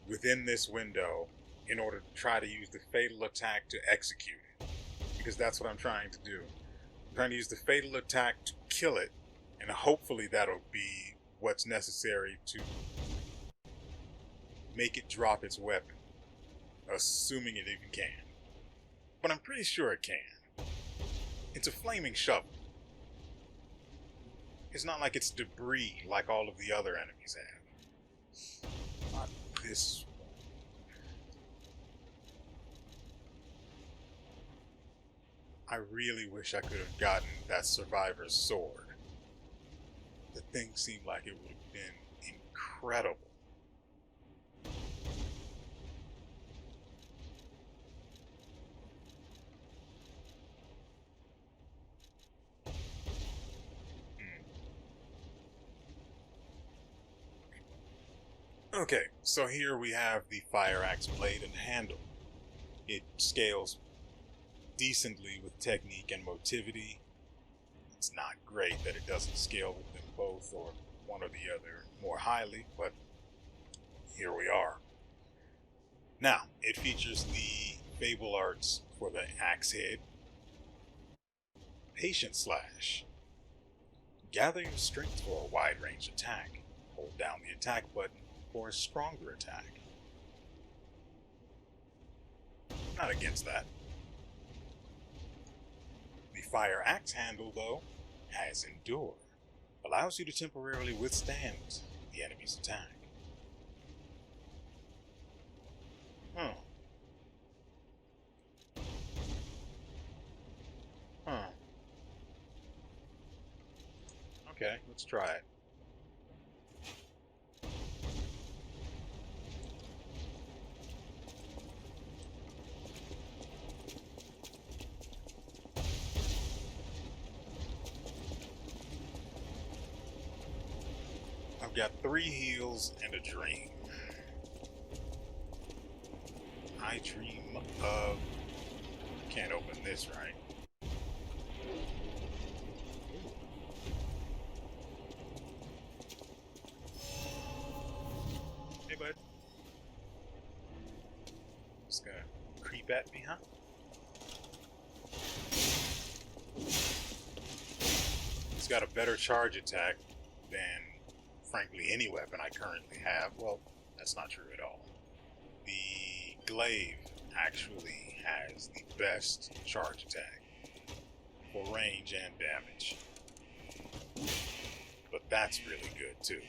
within this window in order to try to use the fatal attack to execute it. Because that's what I'm trying to do. I'm trying to use the fatal attack to kill it, and hopefully that'll be what's necessary to make it drop its weapon. Assuming it even can. But I'm pretty sure it can. It's a flaming shovel. It's not like it's debris like all of the other enemies have. Not this one. I really wish I could have gotten that survivor's sword. The thing seemed like it would have been incredible. Okay, so here we have the fire axe blade and handle. It scales decently with technique and motivity. It's not great that it doesn't scale with them both or one or the other more highly, but here we are. Now, it features the Fable arts for the axe head. Patient slash. Gather your strength for a wide range attack. Hold down the attack button for a stronger attack. Not against that. The fire axe handle, though, has endure. Allows you to temporarily withstand the enemy's attack. Huh. Huh. Okay, let's try it. I've got 3 heals and a dream. I dream of... Can't open this, right? Hey, bud. Just gonna creep at me, huh? It's got a better charge attack than, frankly, any weapon I currently have. Well, that's not true at all. The glaive actually has the best charge attack for range and damage. But that's really good too.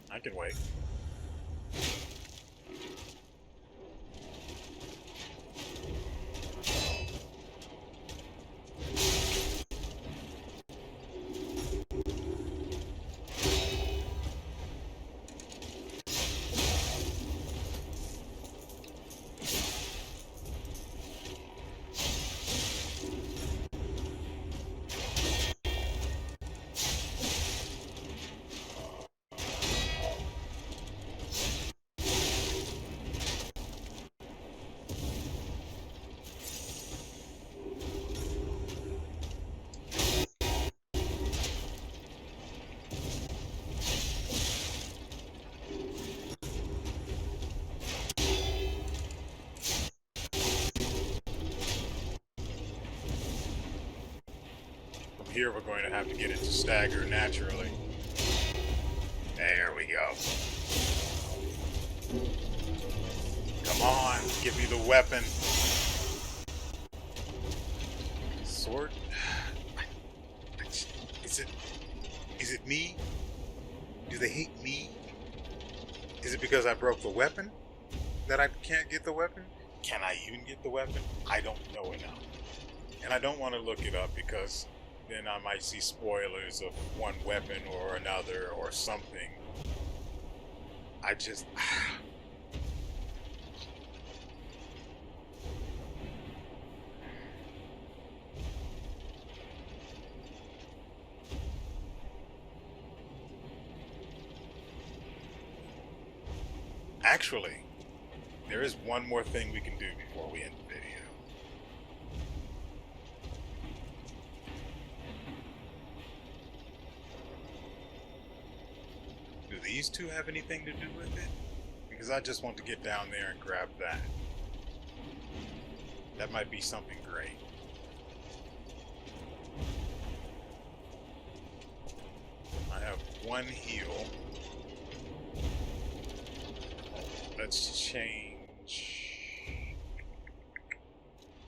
I can wait. Here we're going to have to get into stagger naturally. There we go. Come on, give me the weapon. Sword? Is it me? Do they hate me? Is it because I broke the weapon that I can't get the weapon? Can I even get the weapon? I don't know enough. And I don't want to look it up because then I might see spoilers of one weapon or another or something. I just... Actually, there is one more thing we can do before we end the video. Do these two have anything to do with it? Because I just want to get down there and grab that. That might be something great. I have one heal. Let's change.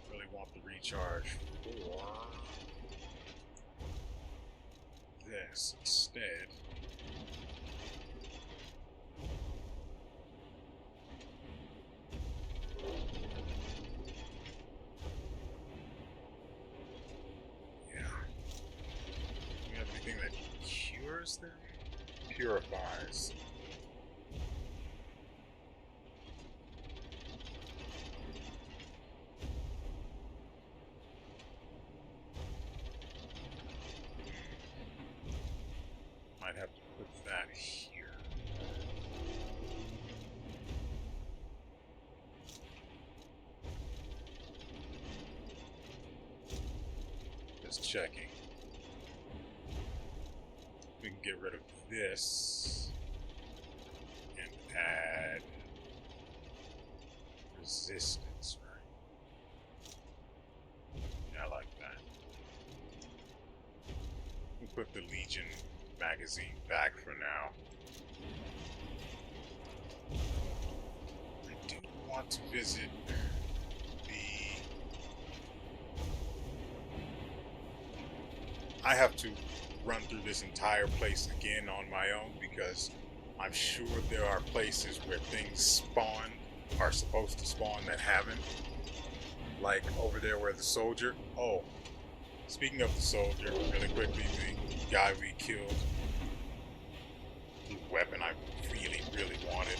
Really want the recharge for this instead. Yeah. Do we have anything that cures them? Purifies. Might have to put that here. checking. We can get rid of this and add resistance, right? Yeah, I like that. We put the Legion magazine back for now. I do want to visit the... I have to run through this entire place again on my own because I'm sure there are places where things spawn, are supposed to spawn, that haven't. Like over there where the soldier... Oh, speaking of the soldier, really quickly, the guy we killed, the weapon I really wanted,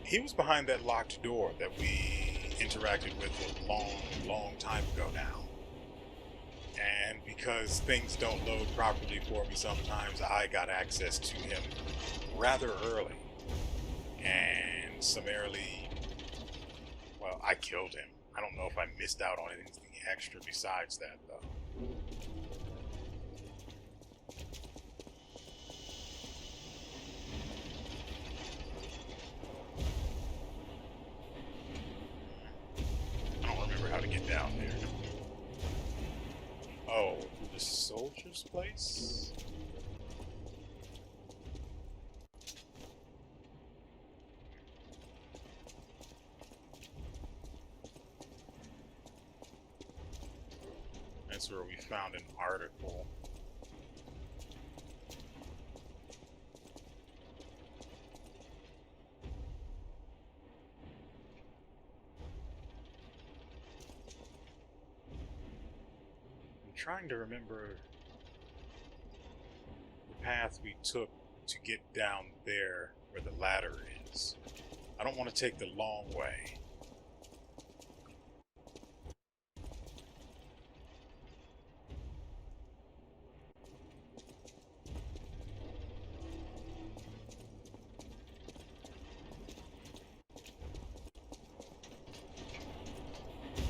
he was behind that locked door that we interacted with a long time ago now. And because things don't load properly for me sometimes, I got access to him rather early. And summarily, well, I killed him. I don't know if I missed out on anything extra besides that, though. I don't remember how to get down there. Oh, the soldier's place? That's where we found an article. I'm trying to remember the path we took to get down there where the ladder is. I don't want to take the long way.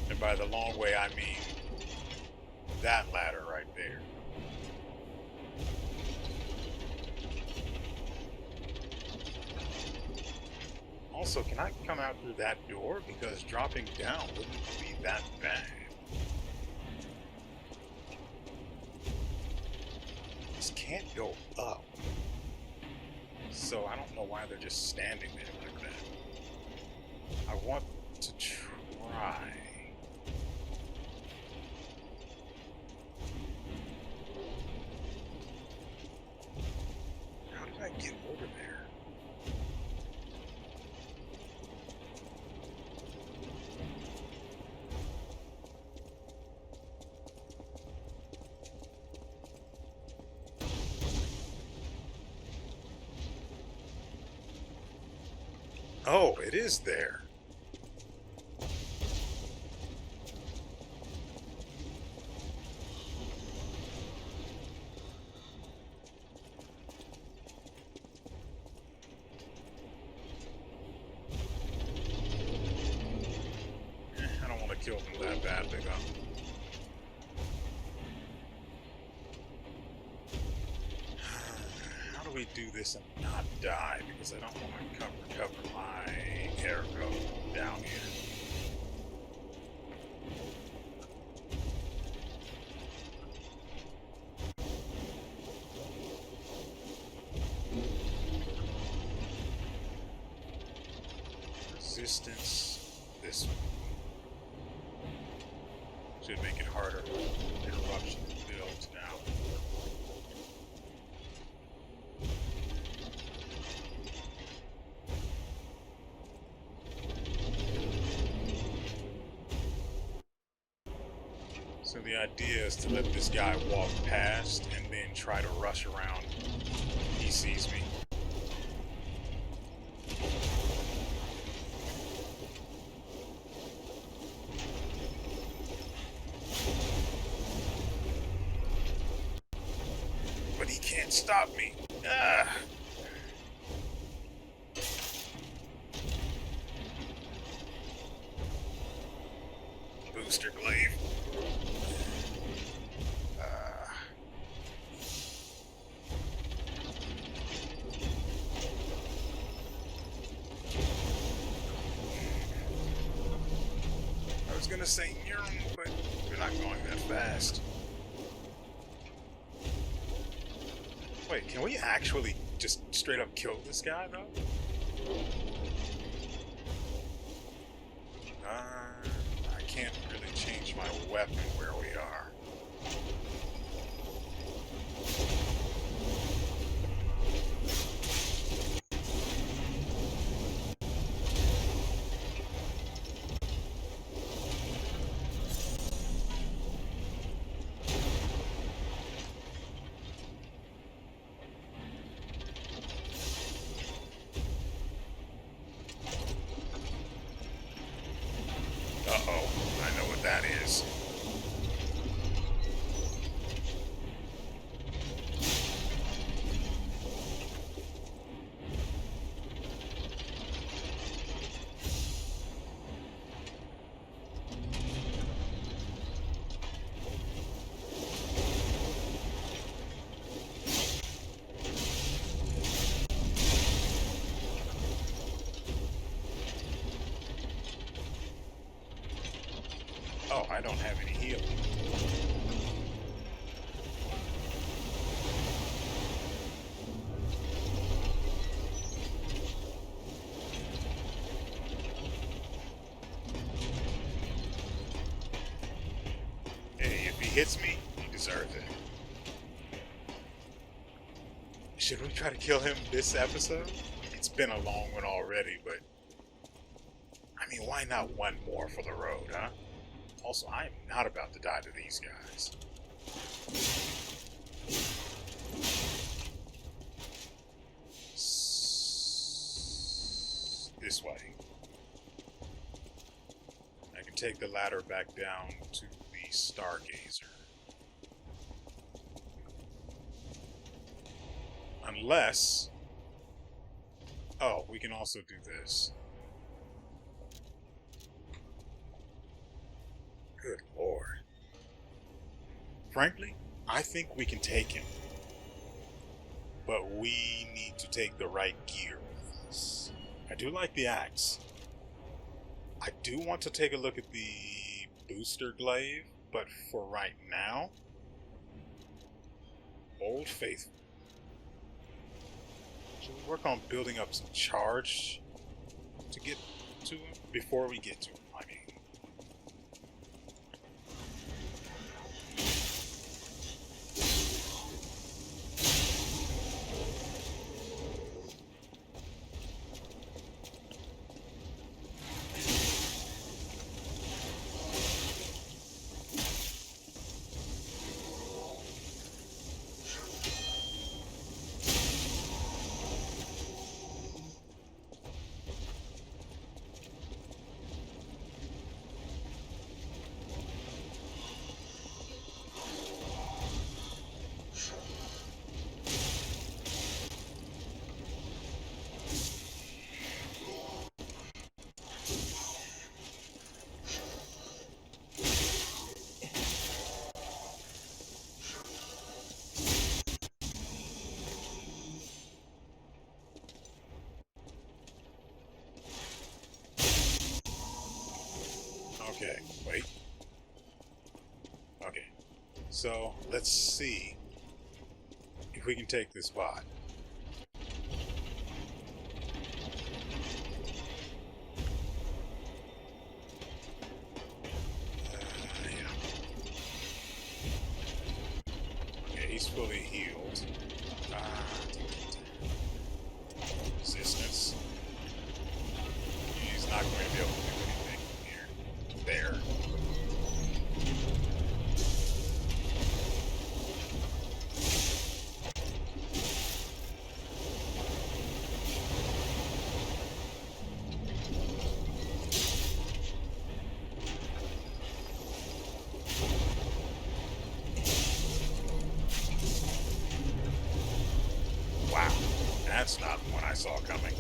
And by the long way, I mean that ladder right there. Also, can I come out through that door? Because dropping down wouldn't be that bad. This can't go up. So I don't know why they're just standing there like that. I want to try. How did I get over there? Oh, it is there. I don't want to kill them that badly, though. How do we do this and not die? Because I don't want to recover my ergo down here. Resistance, this one. Should make it harder for interruption to build now. So the idea is to let this guy walk past and then try to rush around. He sees me. But he can't stop me. Ah. Booster glaive. gonna say but you're not going that fast. Wait, can we actually just straight up kill this guy though? I can't really change my weapon where we are. Uh-oh, I know what that is. Oh, I don't have any healing. Hey, if he hits me, he deserves it. Should we try to kill him this episode? It's been a long one already, but I mean, why not one more for the road, huh? Also, I am not about to die to these guys. This way. I can take the ladder back down to the Stargazer. Unless... Oh, we can also do this. Good lord. Frankly, I think we can take him. But we need to take the right gear with us. I do like the axe. I do want to take a look at the booster glaive, but for right now, Old Faithful. Should we work on building up some charge to get to him before we get to him? I mean, okay, wait. Okay, so let's see if we can take this bot. Yeah. Okay, he's fully healed. Resistance. He's not going to be able to do anything here. There. Wow, that's not what I saw coming.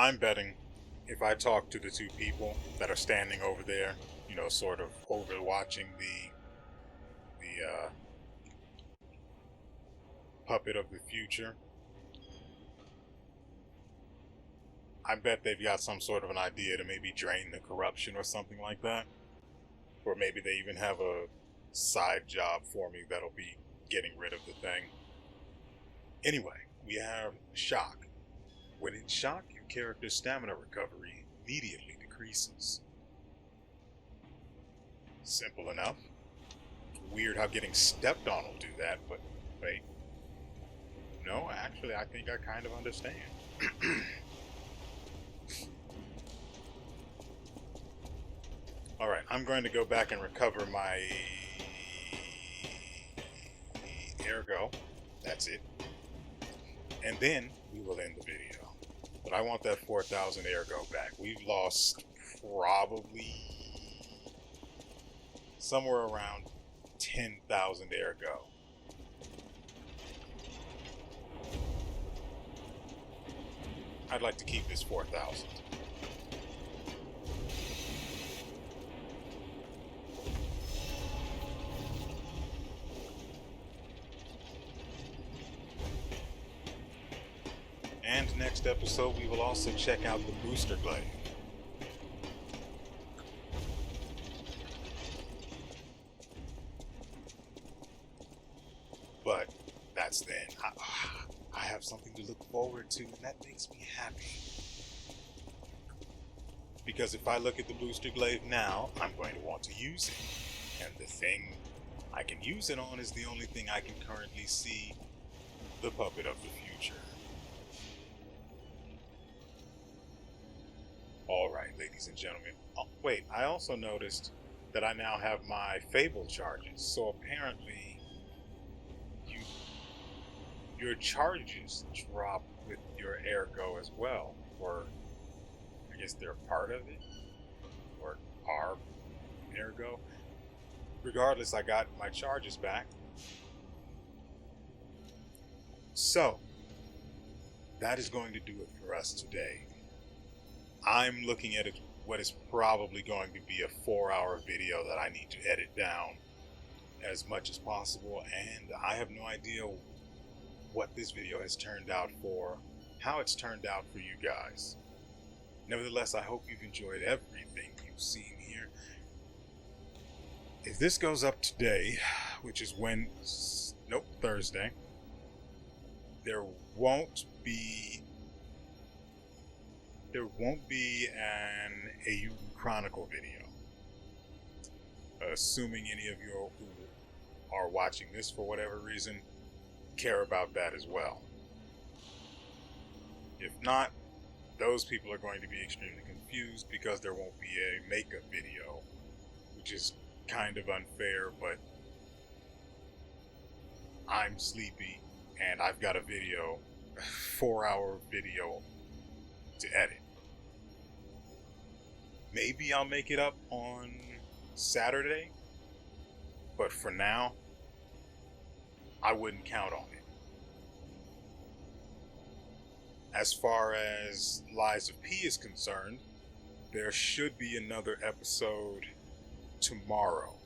I'm betting if I talk to the two people that are standing over there, you know, sort of overwatching the puppet of the future, I bet they've got some sort of an idea to maybe drain the corruption or something like that. Or maybe they even have a side job for me that'll be getting rid of the thing. Anyway, we have shock. When in shock, your character's stamina recovery immediately decreases. Simple enough. Weird how getting stepped on will do that, but wait. No, actually, I think I kind of understand. Alright, I'm going to go back and recover my ergo. That's it. And then we will end the video. But I want that 4,000 ergo back. We've lost probably somewhere around 10,000 ergo. I'd like to keep this 4,000. And next episode, we will also check out the booster glaive. But that's then. I have something to look forward to, and that makes me happy. Because if I look at the booster glaive now, I'm going to want to use it. And the thing I can use it on is the only thing I can currently see, the puppet of the future. Alright, ladies and gentlemen. Oh, wait, I also noticed that I now have my Fable charges. So apparently, your charges drop with your ergo as well. Or, I guess they're part of it. Or are ergo. Regardless, I got my charges back. So, that is going to do it for us today. I'm looking at what is probably going to be a 4-hour video that I need to edit down as much as possible, and I have no idea what this video has turned out for, how it's turned out for you guys. Nevertheless, I hope you've enjoyed everything you've seen here. If this goes up today, which is Thursday, there won't be an AU Chronicle video. Assuming any of you who are watching this for whatever reason care about that as well. If not, those people are going to be extremely confused because there won't be a makeup video, which is kind of unfair, but I'm sleepy and I've got a 4-hour video to edit. Maybe I'll make it up on Saturday, but for now, I wouldn't count on it. As far as Lies of P is concerned, there should be another episode tomorrow.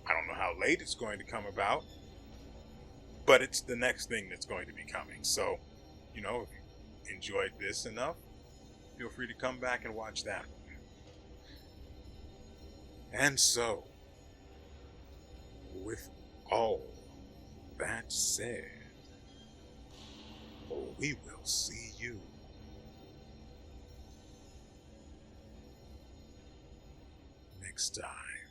I don't know how late it's going to come about, but it's the next thing that's going to be coming. So, if you enjoyed this enough, feel free to come back and watch that one. And so, with all that said, we will see you next time.